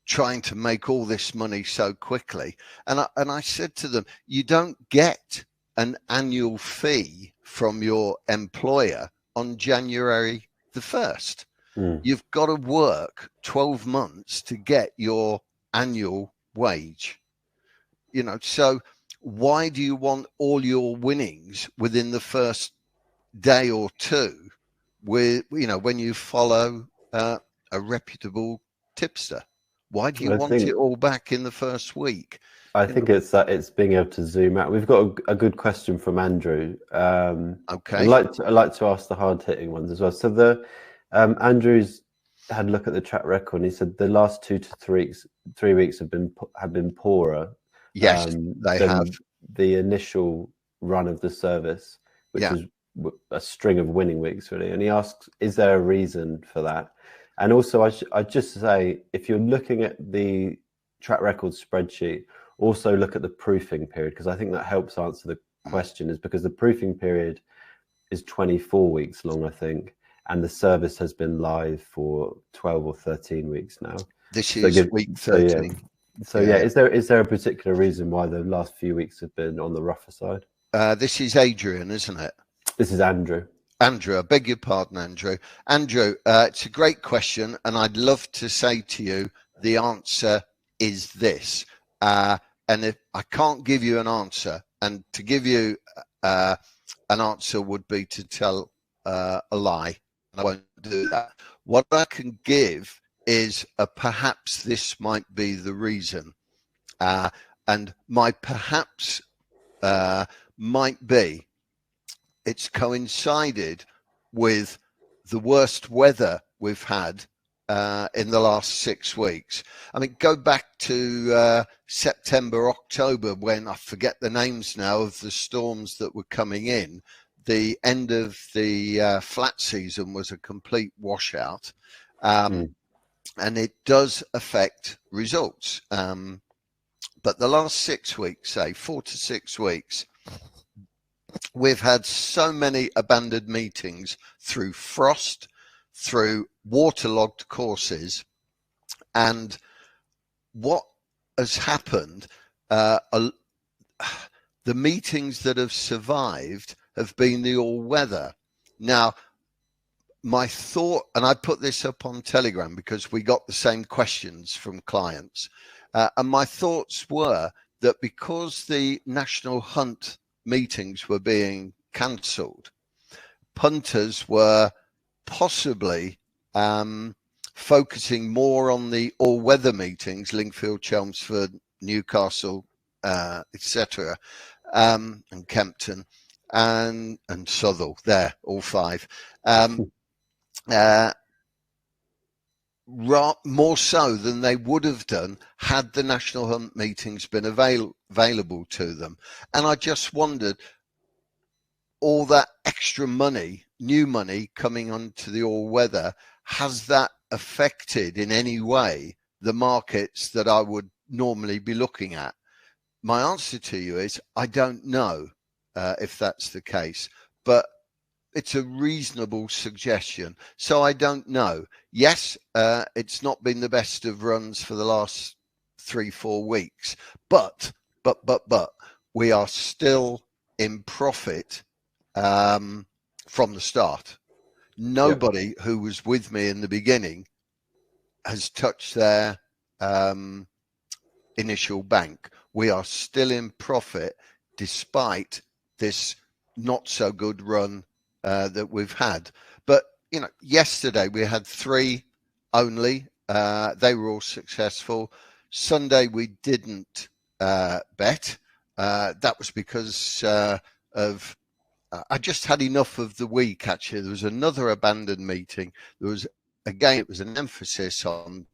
trying to make all this money so quickly, and I said to them, you don't get an annual fee from your employer on January the 1st. You've got to work 12 months to get your annual wage. So why do you want all your winnings within the first day or two when you follow a reputable tipster? Why do you I want think it all back in the first week? I think it's that it's being able to zoom out. We've got a good question from Andrew. Okay. I'd like to ask the hard hitting ones as well. So the Andrew's had a look at the track record, and he said the last 2 to 3 weeks have been poorer. Yes, they than have. the initial run of the service, which Yeah. was a string of winning weeks, really. And he asks, is there a reason for that? And also, I'd just say, if you're looking at the track record spreadsheet, also look at the proofing period, because I think that helps answer the question, is because the proofing period is 24 weeks long, I think, and the service has been live for 12 or 13 weeks now. This is week 13. So yeah, is there a particular reason why the last few weeks have been on the rougher side? This is Adrian, isn't it? This is Andrew. Andrew, I beg your pardon, Andrew. Andrew, it's a great question, and I'd love to say to you the answer is this. And if I can't give you an answer, and to give you an answer would be to tell a lie, and I won't do that. What I can give is perhaps this might be the reason, and my perhaps might be it's coincided with the worst weather we've had in the last 6 weeks. I mean, go back to September, October, when I forget the names now of the storms that were coming in. The end of the flat season was a complete washout, and it does affect results. But the last 6 weeks, say 4 to 6 weeks, we've had so many abandoned meetings through frost, through waterlogged courses, and what has happened, the meetings that have survived have been the all-weather. Now, my thought, and I put this up on Telegram because we got the same questions from clients, and my thoughts were that because the National Hunt meetings were being cancelled, punters were possibly focusing more on the all-weather meetings, Lingfield, Chelmsford, Newcastle, etc., and Kempton, and Southall. There, all 5. More so than they would have done had the National Hunt meetings been available to them. And I just wondered, all that extra money, new money coming onto the all-weather, has that affected in any way the markets that I would normally be looking at? My answer to you is I don't know if that's the case, but it's a reasonable suggestion. So I don't know. Yes, it's not been the best of runs for the last 3-4 weeks, but we are still in profit from the start. Nobody who was with me in the beginning has touched their initial bank. We are still in profit despite this not so good run that we've had. But you know, yesterday we had 3 only. They were all successful. Sunday we didn't bet. That was because of I just had enough of the week. Actually, there was another abandoned meeting. There was it was an emphasis on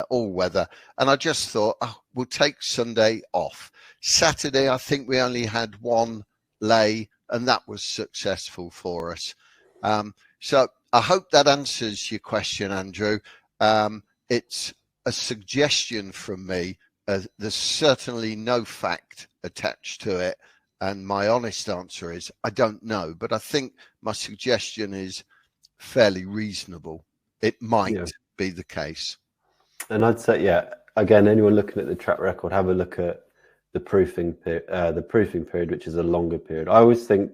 all weather, and I just thought, we'll take Sunday off. Saturday, I think we only had 1 lay, and that was successful for us. So I hope that answers your question, Andrew. It's a suggestion from me. There's certainly no fact attached to it, and my honest answer is I don't know, but I think my suggestion is fairly reasonable. It might be the case. And I'd say, again, anyone looking at the track record, have a look at the proofing period, which is a longer period. I always think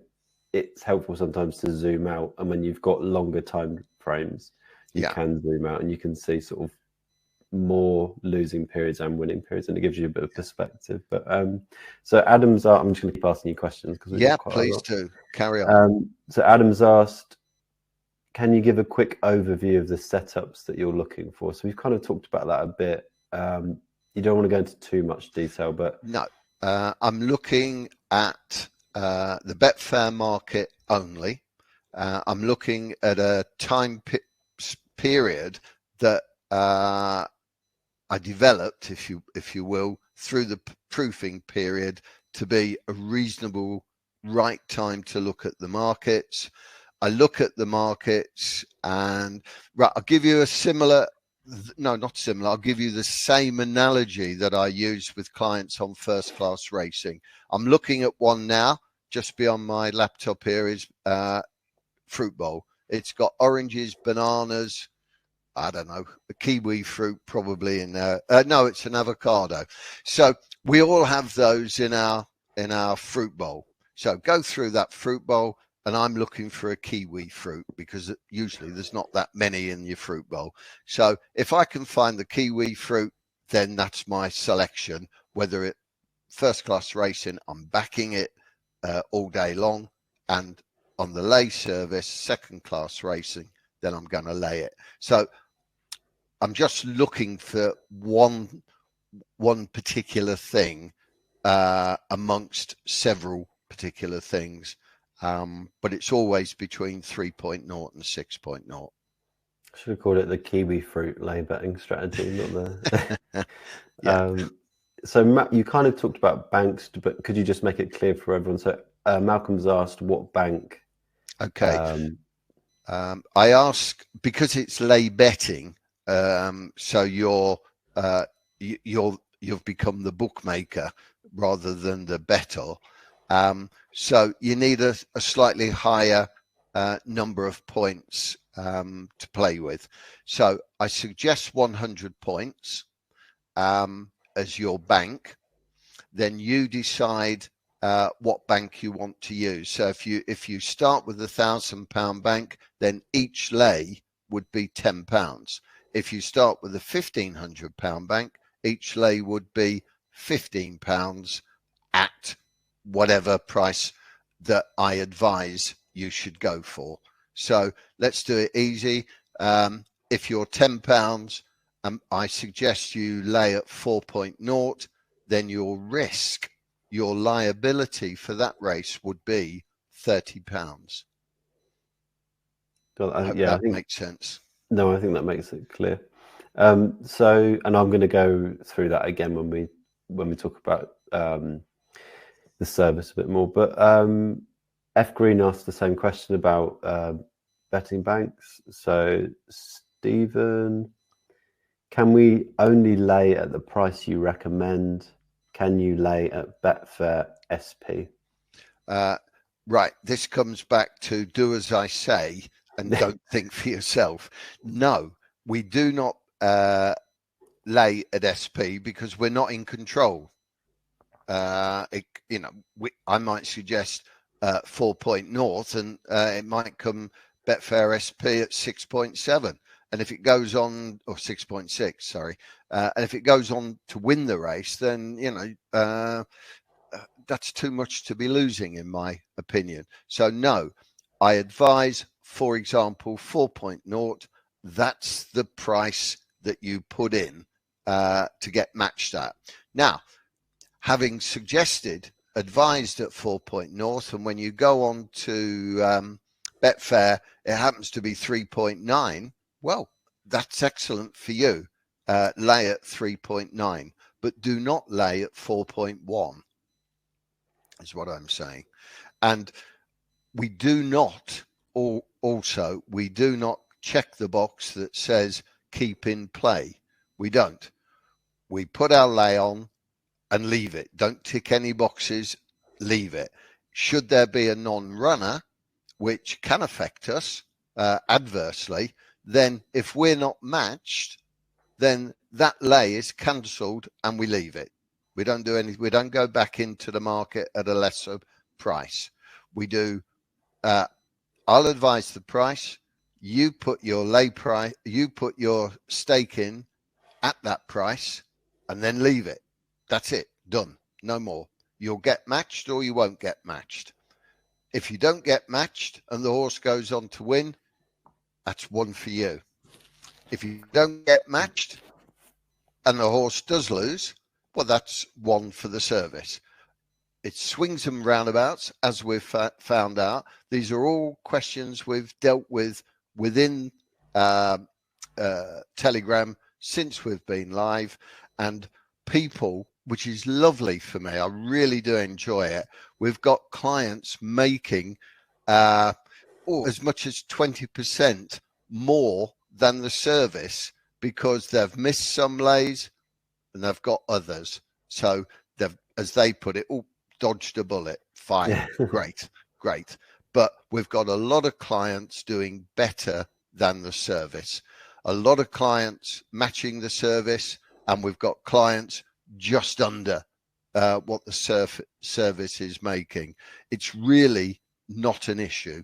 it's helpful sometimes to zoom out, and when you've got longer time frames, you can zoom out and you can see sort of more losing periods and winning periods, and it gives you a bit of perspective. But so Adam's, I'm just going to keep asking you questions because please do carry on. So Adam's asked, can you give a quick overview of the setups that you're looking for? So we've kind of talked about that a bit. You don't want to go into too much detail, but no, I'm looking at the Betfair market only. I'm looking at a time period that I developed, if you will, through the proofing period to be a reasonable right time to look at the markets. I look at the markets and right, I'll give you a similar, no, not similar. I'll give you the same analogy that I use with clients on first class racing. I'm looking at one now, just beyond my laptop here is fruit bowl. It's got oranges, bananas, I don't know, a kiwi fruit probably in there. No, it's an avocado. So we all have those in our fruit bowl. So go through that fruit bowl, and I'm looking for a kiwi fruit because usually there's not that many in your fruit bowl. So if I can find the kiwi fruit, then that's my selection. Whether it first class racing, I'm backing it all day long, and on the lay service, second class racing, then I'm going to lay it. So I'm just looking for one particular thing amongst several particular things, but it's always between 3.0 and 6.0. I should have called it the kiwi fruit lay betting strategy, not the. Yeah. So Matt, you kind of talked about banks, but could you just make it clear for everyone? So Malcolm's asked what bank. Okay. I ask because it's lay betting. So you've become the bookmaker rather than the bettor. So you need a slightly higher number of points to play with. So I suggest 100 points as your bank. Then you decide what bank you want to use. So if you start with £1,000 bank, then each lay would be £10. If you start with a £1,500 bank, each lay would be £15 at whatever price that I advise you should go for. So let's do it easy. If you're £10, I suggest you lay at 4.0, then your risk, your liability for that race would be £30. Well, I hope I that think makes sense. No, I think that makes it clear. So, and I'm going to go through that again when we talk about the service a bit more. But F Green asked the same question about betting banks. So, Stephen, can we only lay at the price you recommend? Can you lay at Betfair SP? Right. This comes back to do as I say and don't think for yourself. No, we do not lay at SP because we're not in control. I might suggest 4.0 and it might come Betfair SP at 6.7. And if it goes on, or 6.6, sorry, and if it goes on to win the race, then, that's too much to be losing, in my opinion. So, no, I advise, for example, 4.0, that's the price that you put in to get matched at. Now, having advised at 4.0, and when you go on to Betfair, it happens to be 3.9, well, that's excellent for you. Lay at 3.9, but do not lay at 4.1, is what I'm saying. And we do not, we do not check the box that says keep in play. We don't. We put our lay on and leave it. Don't tick any boxes, leave it. Should there be a non-runner, which can affect us adversely, then if we're not matched, then that lay is cancelled and we leave it. We don't do anything. We don't go back into the market at a lesser price. We do. I'll advise the price. You put your lay price. You put your stake in at that price, and then leave it. That's it. Done. No more. You'll get matched or you won't get matched. If you don't get matched and the horse goes on to win, that's one for you. If you don't get matched and the horse does lose, well, that's one for the service. It swings and roundabouts, as we've found out. These are all questions we've dealt with within Telegram since we've been live, and people, which is lovely for me, I really do enjoy it. We've got clients making as much as 20% more than the service because they've missed some lays and they've got others. So they've, as they put it, dodged a bullet. Fine. Great. But we've got a lot of clients doing better than the service. A lot of clients matching the service, and we've got clients just under what the service is making. It's really not an issue.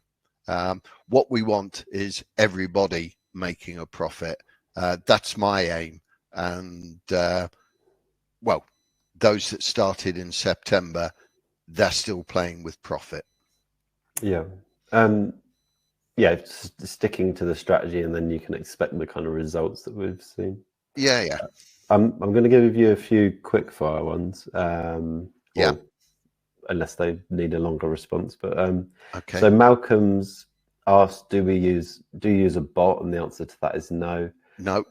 What we want is everybody making a profit. That's my aim. And well, those that started in September, they're still playing with profit. Yeah. Sticking to the strategy, and then you can expect the kind of results that we've seen. Yeah. I'm going to give you a few quick fire ones. Unless they need a longer response. But okay. So Malcolm's asked, do you use a bot? And the answer to that is no. No.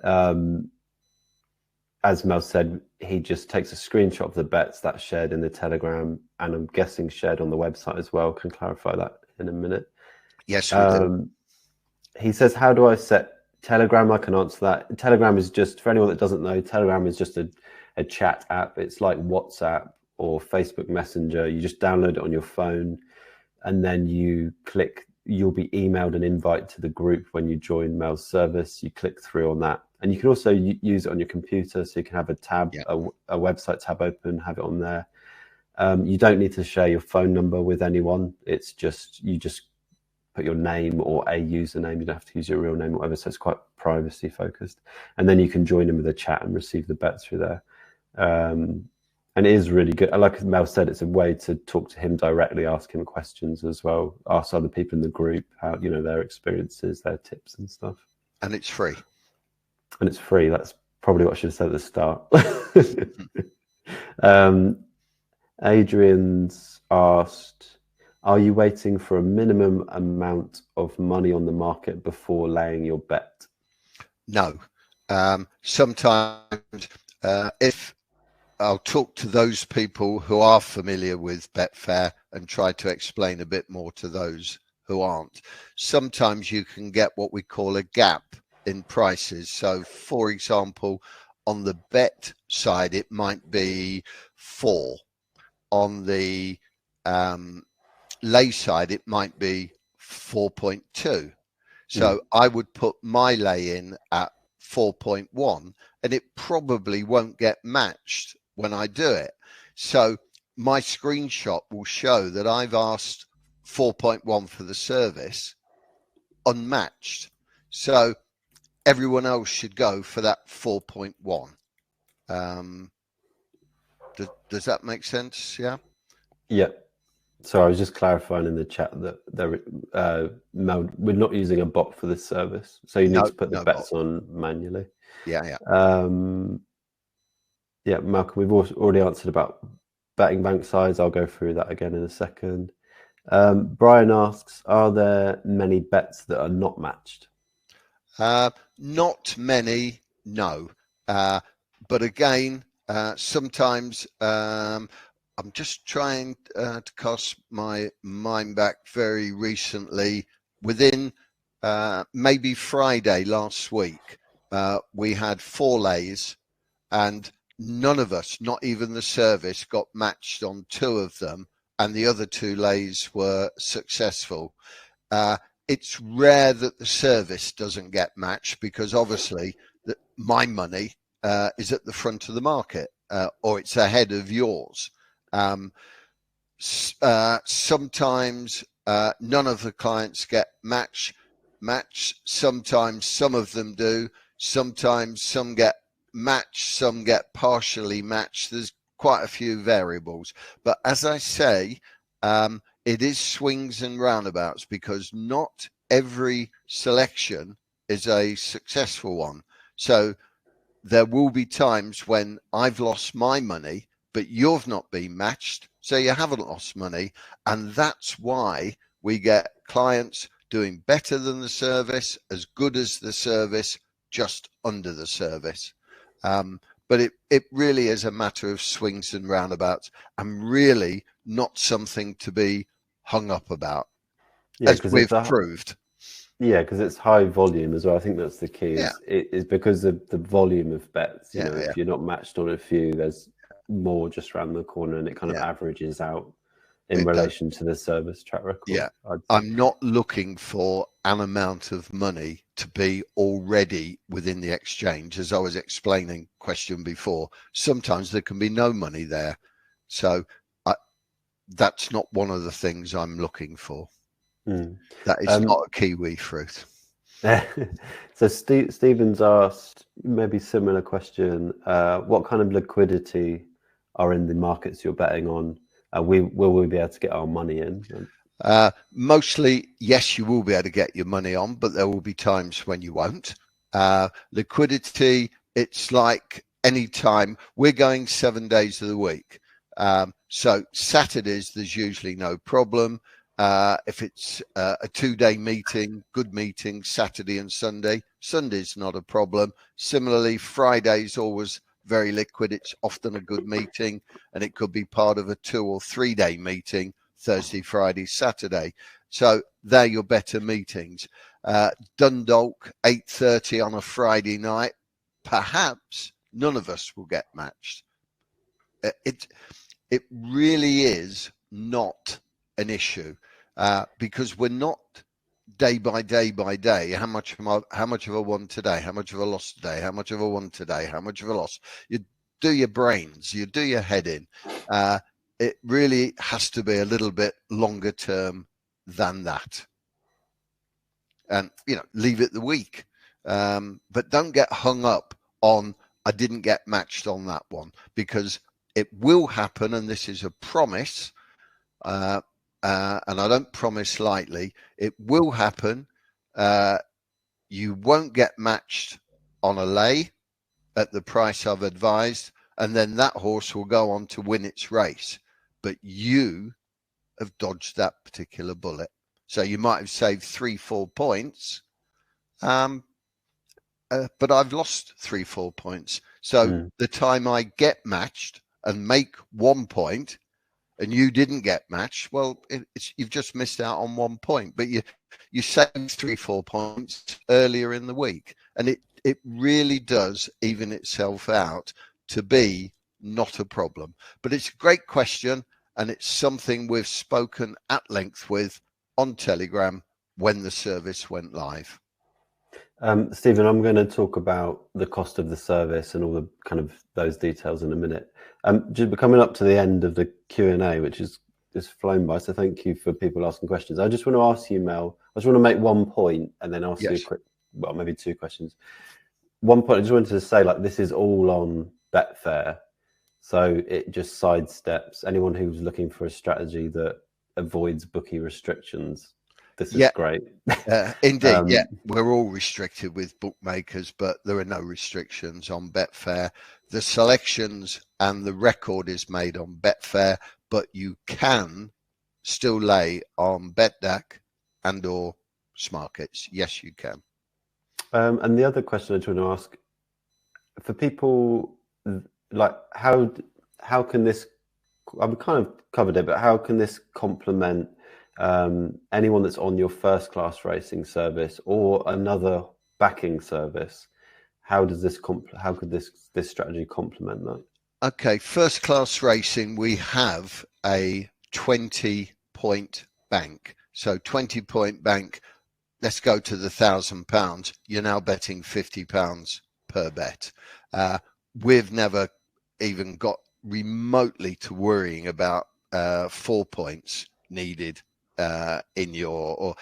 As Mel said, he just takes a screenshot of the bets that's shared in the Telegram, and I'm guessing shared on the website as well. Can clarify that in a minute. Yes, we do. He says, how do I set Telegram? I can answer that. Telegram is just, for anyone that doesn't know, Telegram is just a chat app. It's like WhatsApp or Facebook Messenger. You just download it on your phone, and then you'll be emailed an invite to the group when you join Mel's service. You click through on that. And you can also use it on your computer, so you can have a tab, a website tab open, have it on there. You don't need to share your phone number with anyone. It's just, you just put your name or a username. You don't have to use your real name or whatever, so it's quite privacy focused. And then you can join in with a chat and receive the bets through there. And it is really good. Like Mel said, it's a way to talk to him directly, ask him questions as well, ask other people in the group how, their experiences, their tips and stuff. And it's free. And it's free. That's probably what I should have said at the start. Adrian's asked, are you waiting for a minimum amount of money on the market before laying your bet? No. Sometimes if I'll talk to those people who are familiar with Betfair and try to explain a bit more to those who aren't. Sometimes you can get what we call a gap in prices. So, for example, on the bet side, it might be 4. On the lay side, it might be 4.2. So I would put my lay in at 4.1, and it probably won't get matched when I do it. So my screenshot will show that I've asked 4.1 for the service unmatched. So everyone else should go for that 4.1. Does that make sense? Yeah. Yeah. So I was just clarifying in the chat that we're not using a bot for this service, so you need to put the bets on manually. Yeah. Yeah, Malcolm, we've already answered about betting bank size. I'll go through that again in a second. Brian asks, are there many bets that are not matched? Not many, no. But again, sometimes I'm just trying to cast my mind back very recently. Within maybe Friday last week, we had 4 lays, and none of us, not even the service, got matched on 2 of them, and the other 2 lays were successful. It's rare that the service doesn't get matched because obviously my money is at the front of the market, or it's ahead of yours. Sometimes none of the clients get matched. Sometimes some of them do. Sometimes some get matched, some get partially matched. There's quite a few variables. But as I say, it is swings and roundabouts because not every selection is a successful one. So there will be times when I've lost my money, but you've not been matched, so you haven't lost money. And that's why we get clients doing better than the service, as good as the service, just under the service. But it really is a matter of swings and roundabouts, and really not something to be hung up about, Yeah, as because we've proved. Yeah, because it's high volume as well. I think that's the key. Yeah. Is because of the volume of bets. You Yeah, know, yeah, if you're not matched on a few, there's more just around the corner, and it kind of yeah. averages out in It does. relation to the service track record. Yeah. I'm not looking for an amount of money to be already within the exchange. As I was explaining question before, sometimes there can be no money there. So that's not one of the things I'm looking for. That is not a kiwi fruit. So Stephen's asked maybe similar question. What kind of liquidity are in the markets you're betting on? Will we be able to get our money in? Mostly, yes, you will be able to get your money on, but there will be times when you won't. Liquidity, it's like any time. We're going 7 days of the week. So Saturdays, there's usually no problem. If it's a 2-day meeting, good meeting, Saturday and Sunday, Sunday's not a problem. Similarly, Friday's always very liquid. It's often a good meeting, and it could be part of a 2 or 3 day meeting, Thursday, Friday, Saturday. So they're your better meetings. Dundalk, 8:30 on a Friday night. Perhaps none of us will get matched. It really is not an issue, because we're not day by day by day. How much have I won today? How much have I lost today? How much have I won today? How much have I lost? You do your brains, you do your head in. It really has to be a little bit longer term than that, and leave it the week. But don't get hung up on I didn't get matched on that one, because it will happen, and this is a promise, and I don't promise lightly. It will happen. You won't get matched on a lay at the price I've advised, and then that horse will go on to win its race. But you have dodged that particular bullet. So you might have saved 3-4 points, but I've lost 3-4 points. So the time I get matched and make 1 point, and you didn't get matched, well, you've just missed out on 1 point. But you saved 3-4 points earlier in the week, and it really does even itself out to be not a problem. But it's a great question, and it's something we've spoken at length with on Telegram when the service went live. Stephen, I'm going to talk about the cost of the service and all the kind of those details in a minute. Just coming up to the end of the Q&A, which is flown by, so thank you for people asking questions. I just want to ask you, Mel, I just want to make 1 point and then ask you a quick, well, maybe 2 questions. 1 point, I just wanted to say, like, this is all on Betfair, so it just sidesteps anyone who's looking for a strategy that avoids bookie restrictions. This is great. Indeed, we're all restricted with bookmakers, but there are no restrictions on Betfair. The selections and the record is made on Betfair, but you can still lay on BetDAC and or Smarkets. Yes, you can. And the other question I just want to ask, for people, like, how can this, I've kind of covered it, but how can this complement anyone that's on your first class racing service or another backing service? How could this strategy complement that? Okay, first class racing, we have a 20-point bank. So 20-point bank, let's go to the £1,000. You're now betting £50 per bet. We've never even got remotely to worrying about 4 points needed in your,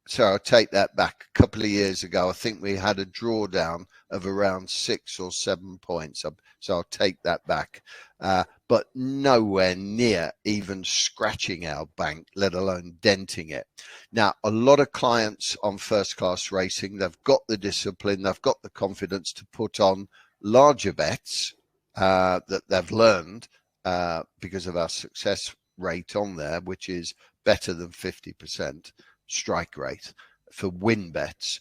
So I'll take that back. A couple of years ago, I think we had a drawdown of around 6 or 7 points. So I'll take that back. But nowhere near even scratching our bank, let alone denting it. Now, a lot of clients on first class racing, they've got the discipline, they've got the confidence to put on larger bets that they've learned because of our success rate on there, which is better than 50%. Strike rate for win bets,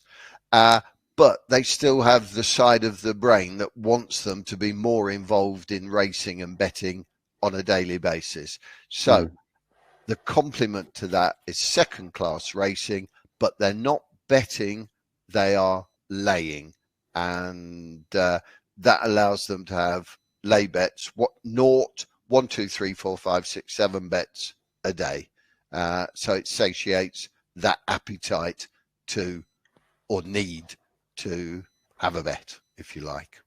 but they still have the side of the brain that wants them to be more involved in racing and betting on a daily basis. So the complement to that is second class racing, but they're not betting, they are laying, and that allows them to have lay bets, 0, 1, 2, 3, 4, 5, 6, 7 bets a day. So it satiates that appetite to or need to have a bet, if you like.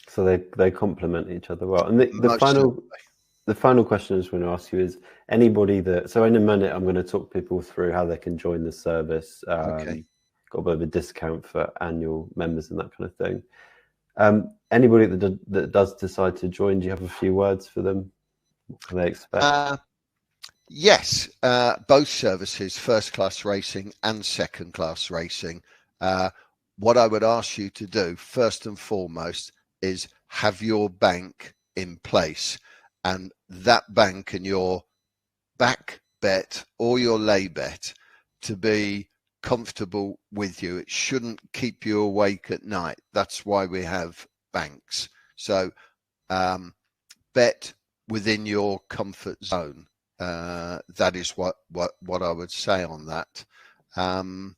So they complement each other well. And the final question I just want to ask you is anybody that, so in a minute I'm going to talk people through how they can join the service. Okay. Got a bit of a discount for annual members and that kind of thing. Anybody that does decide to join, do you have a few words for them? What can they expect? Yes, both services, first class racing and second class racing. What I would ask you to do first and foremost is have your bank in place, and that bank and your back bet or your lay bet to be comfortable with you. It shouldn't keep you awake at night. That's why we have banks. So bet within your comfort zone. That is what I would say on that. And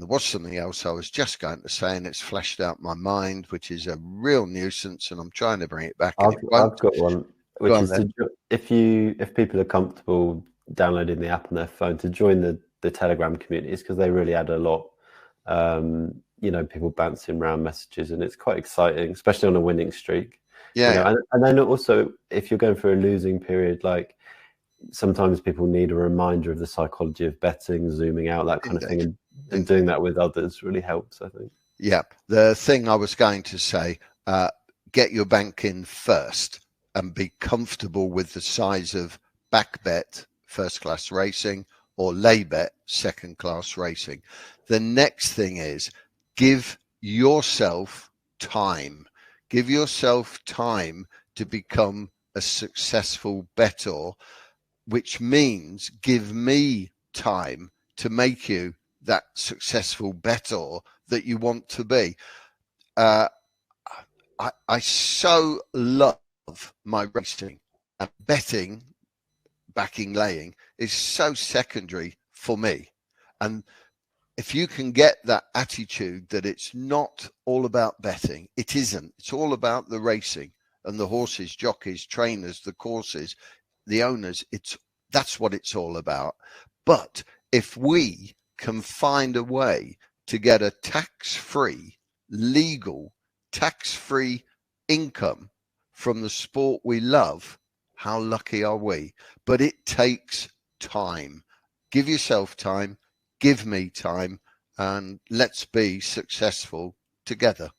there was something else I was just going to say, and it's flashed out my mind, which is a real nuisance, and I'm trying to bring it back. I've got one, which is if people are comfortable downloading the app on their phone, to join the Telegram communities, because they really add a lot. People bouncing around messages, and it's quite exciting, especially on a winning streak. Yeah. And then also, if you're going through a losing period, like sometimes people need a reminder of the psychology of betting, zooming out, that kind of thing, and doing that with others really helps, I think. Yeah. The thing I was going to say, get your bank in first and be comfortable with the size of back bet, first class racing, or lay bet, second class racing. The next thing is give yourself time. Give yourself time to become a successful bettor, which means give me time to make you that successful bettor that you want to be. I so love my racing, and betting, backing, laying is so secondary for me. And if you can get that attitude that it's not all about betting, it isn't. It's all about the racing and the horses, jockeys, trainers, the courses, the owners. That's what it's all about. But if we can find a way to get a tax-free, legal, tax-free income from the sport we love, how lucky are we? But it takes time. Give yourself time, give me time, and let's be successful together.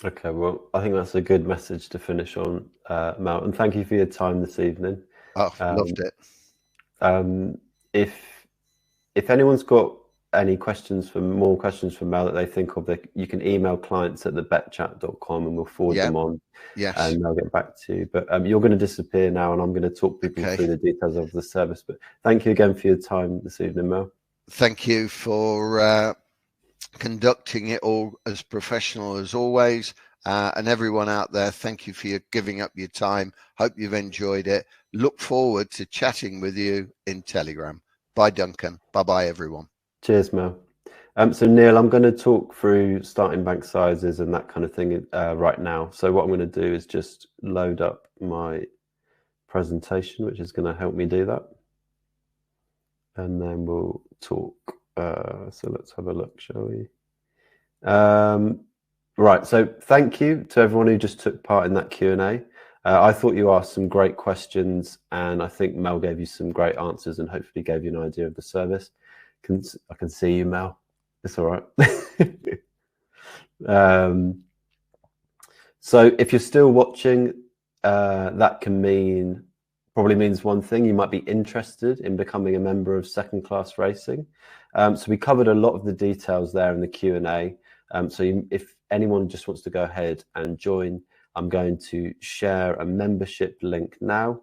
Okay, well, I think that's a good message to finish on, Mel, and thank you for your time this evening. Oh, loved it. If anyone's got any more questions for Mel that they think of, you can email clients@thebetchat.com and we'll forward them on. Yes. And they'll get back to you. But you're going to disappear now, and I'm going to talk people through the details of the service. But thank you again for your time this evening, Mel. Thank you for conducting it all as professional as always. And everyone out there, thank you for giving up your time. Hope you've enjoyed it. Look forward to chatting with you in Telegram. Bye, Duncan. Bye-bye, everyone. Cheers, Mel. So, Neil, I'm going to talk through starting bank sizes and that kind of thing right now. So what I'm going to do is just load up my presentation, which is going to help me do that. And then we'll talk. So let's have a look, shall we? Right. So thank you to everyone who just took part in that Q&A. I thought you asked some great questions, and I think Mel gave you some great answers and hopefully gave you an idea of the service. I can see you, Mel. It's all right. So if you're still watching, that can probably means one thing: you might be interested in becoming a member of Second Class Racing. So we covered a lot of the details there in the Q&A. If anyone just wants to go ahead and join, I'm going to share a membership link now.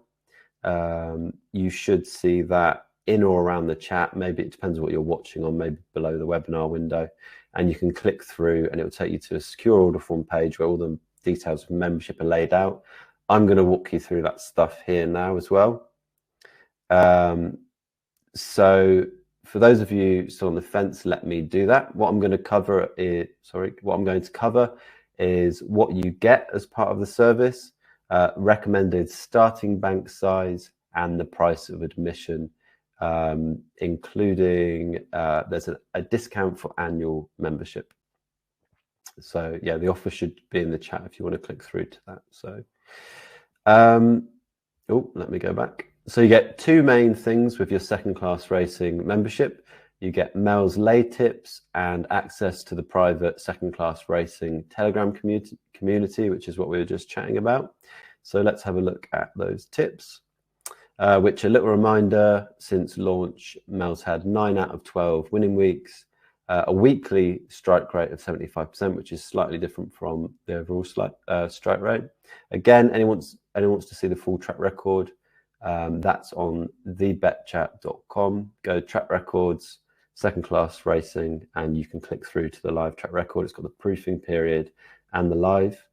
You should see that in or around the chat. Maybe it depends what you're watching on, maybe below the webinar window, and you can click through and it will take you to a secure order form page where all the details of membership are laid out. I'm going to walk you through that stuff here now as well. So for those of you still on the fence, let me do that. What I'm going to cover is what you get as part of the service, recommended starting bank size, and the price of admission, including there's a discount for annual membership. So yeah, the offer should be in the chat if you want to click through to that. So let me go back. So you get two main things with your Second Class Racing membership. You get Mel's lay tips and access to the private Second Class Racing Telegram community, which is what we were just chatting about. So let's have a look at those tips, which, a little reminder, since launch, Mel's had 9 out of 12 winning weeks, a weekly strike rate of 75%, which is slightly different from the overall strike rate. Again, anyone wants to see the full track record, that's on thebetchat.com. Go track records, Second Class Racing, and you can click through to the live track record. It's got the proofing period and the live.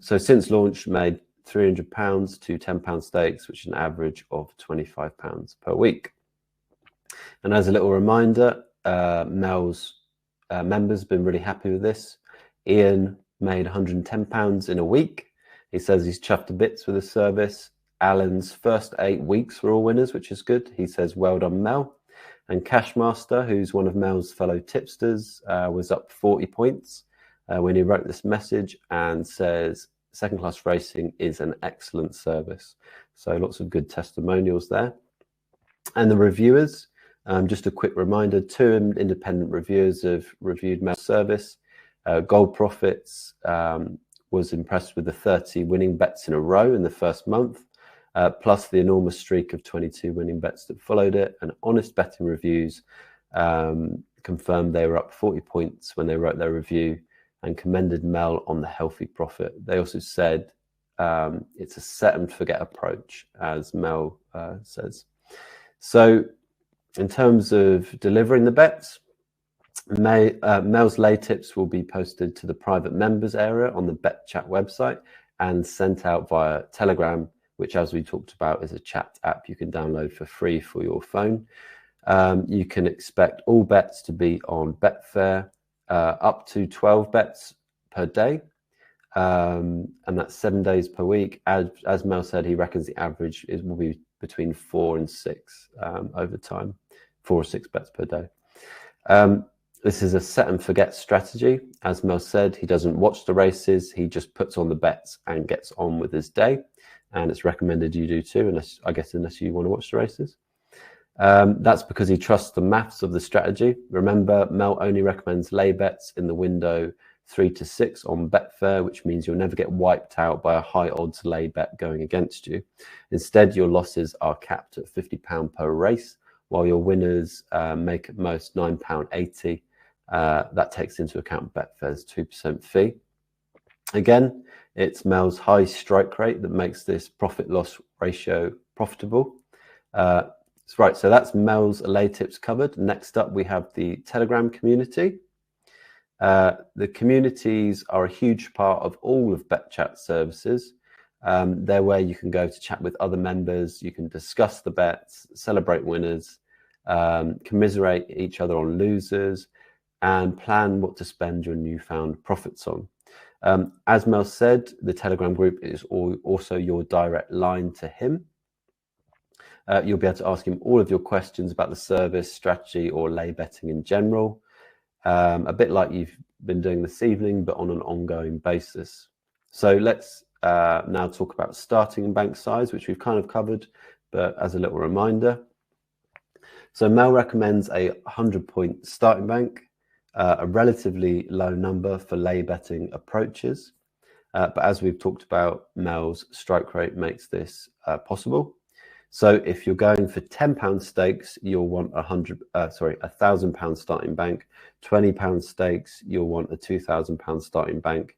So since launch, made £300 to £10 stakes, which is an average of £25 per week. And as a little reminder, Mel's members have been really happy with this. Ian made £110 in a week. He says he's chuffed to bits with the service. Alan's first 8 weeks were all winners, which is good. He says, well done, Mel. And Cashmaster, who's one of Mel's fellow tipsters, was up 40 points when he wrote this message, and says Second Class Racing is an excellent service. So lots of good testimonials there. And the reviewers, just a quick reminder, 2 independent reviewers have reviewed Mel's service. Gold Profits was impressed with the 30 winning bets in a row in the first month, plus the enormous streak of 22 winning bets that followed it. And Honest Betting Reviews confirmed they were up 40 points when they wrote their review, and commended Mel on the healthy profit. They also said it's a set and forget approach, as Mel says. So in terms of delivering the bets, Mel's lay tips will be posted to the private members area on the BetChat website and sent out via Telegram, which, as we talked about, is a chat app you can download for free for your phone. You can expect all bets to be on Betfair, up to 12 bets per day, and that's 7 days per week. As Mel said, he reckons the average will be between 4 and 6 over time, 4 or 6 bets per day. This is a set and forget strategy. As Mel said, he doesn't watch the races, he just puts on the bets and gets on with his day. And it's recommended you do too, unless you want to watch the races. That's because he trusts the maths of the strategy. Remember, Mel only recommends lay bets in the window 3 to 6 on Betfair, which means you'll never get wiped out by a high odds lay bet going against you. Instead, your losses are capped at £50 per race, while your winners make at most £9.80. That takes into account Betfair's 2% fee. Again, it's Mel's high strike rate that makes this profit-loss ratio profitable. Right, so that's Mel's lay tips covered. Next up, we have the Telegram community. The communities are a huge part of all of BetChat services. They're where you can go to chat with other members. You can discuss the bets, celebrate winners, commiserate each other on losers, and plan what to spend your newfound profits on. As Mel said, the Telegram group is also your direct line to him. You'll be able to ask him all of your questions about the service, strategy, or lay betting in general, a bit like you've been doing this evening, but on an ongoing basis. So let's now talk about starting bank size, which we've kind of covered, but as a little reminder. So Mel recommends a 100-point starting bank, a relatively low number for lay betting approaches. But as we've talked about, Mel's strike rate makes this possible. So if you're going for £10 stakes, you'll want £1,000 starting bank. £20 stakes, you'll want a £2,000 starting bank.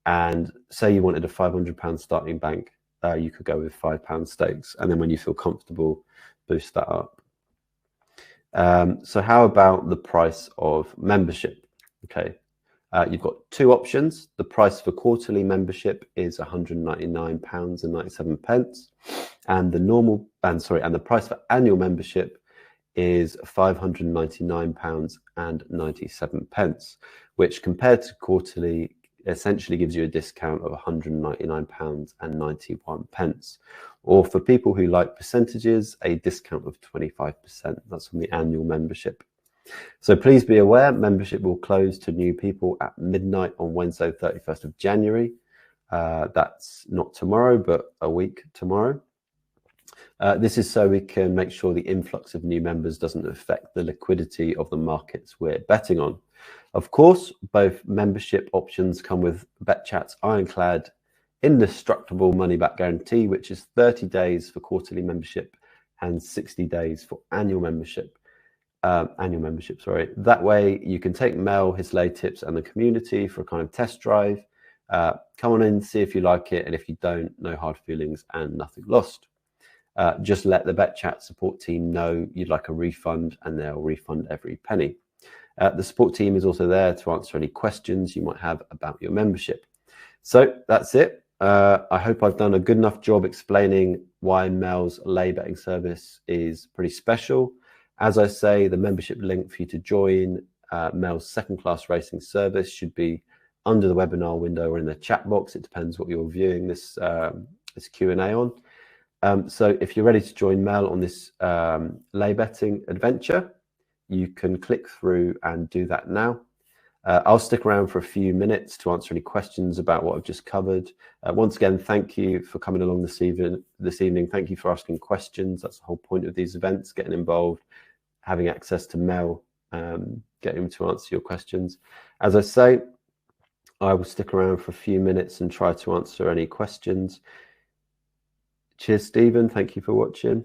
And say you wanted a £500 starting bank, you could go with £5 stakes. And then when you feel comfortable, boost that up. So how about the price of membership? Okay, you've got two options. The price for quarterly membership is £199.97, and the price for annual membership is £599.97, which compared to quarterly essentially gives you a discount of £199.91. Or for people who like percentages, a discount of 25%. That's on the annual membership. So please be aware, membership will close to new people at midnight on Wednesday, 31st of January. That's not tomorrow, but a week tomorrow. This is so we can make sure the influx of new members doesn't affect the liquidity of the markets we're betting on. Of course, both membership options come with BetChat's ironclad, indestructible money-back guarantee, which is 30 days for quarterly membership and 60 days for annual membership. That way you can take Mel, his lay tips, and the community for a kind of test drive. Come on in, see if you like it, and if you don't, no hard feelings and nothing lost. Just let the BetChat support team know you'd like a refund, and they'll refund every penny. The support team is also there to answer any questions you might have about your membership. So that's it. I hope I've done a good enough job explaining why Mel's lay betting service is pretty special. As I say, the membership link for you to join Mel's second-class racing service should be under the webinar window or in the chat box. It depends what you're viewing this Q&A on. So if you're ready to join Mel on this lay betting adventure, you can click through and do that now. I'll stick around for a few minutes to answer any questions about what I've just covered. Once again, thank you for coming along this evening. Thank you for asking questions. That's the whole point of these events, getting involved, having access to Mel, getting him to answer your questions. As I say, I will stick around for a few minutes and try to answer any questions. Cheers, Stephen. Thank you for watching.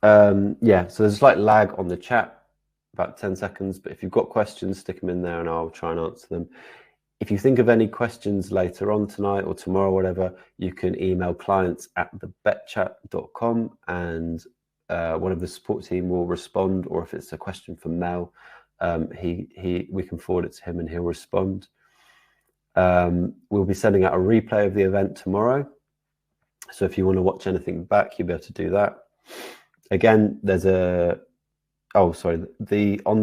So there's a slight lag on the chat, about 10 seconds, but if you've got questions, stick them in there and I'll try and answer them. If you think of any questions later on tonight or tomorrow, whatever, you can email clients@thebetchat.com and one of the support team will respond, or if it's a question from Mel, we can forward it to him and he'll respond. We'll be sending out a replay of the event tomorrow. So if you want to watch anything back, you'll be able to do that. Again, there's on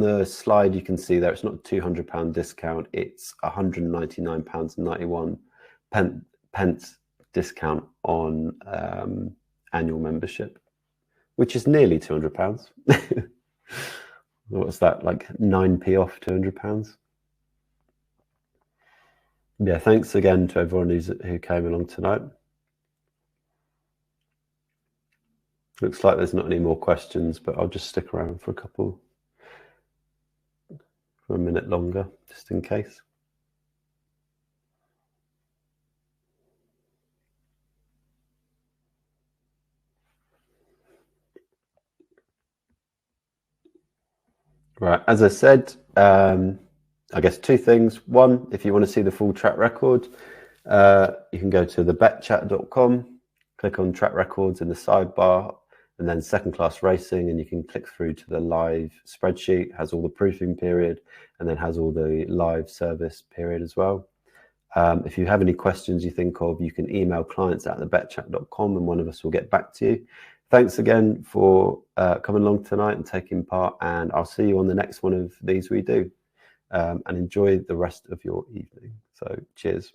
the slide you can see there, it's not a £200 discount, it's £199.91 discount on annual membership, which is nearly £200. What's that, like 9p off £200? Yeah, thanks again to everyone who came along tonight. Looks like there's not any more questions, but I'll just stick around for a minute longer, just in case. Right, as I said, I guess two things. One, if you want to see the full track record, you can go to thebetchat.com, click on track records in the sidebar, and then second class racing, and you can click through to the live spreadsheet, has all the proofing period, and then has all the live service period as well. If you have any questions you think of, you can email clients@thebetchat.com and one of us will get back to you. Thanks again for coming along tonight and taking part, and I'll see you on the next one of these we do. And enjoy the rest of your evening. So cheers.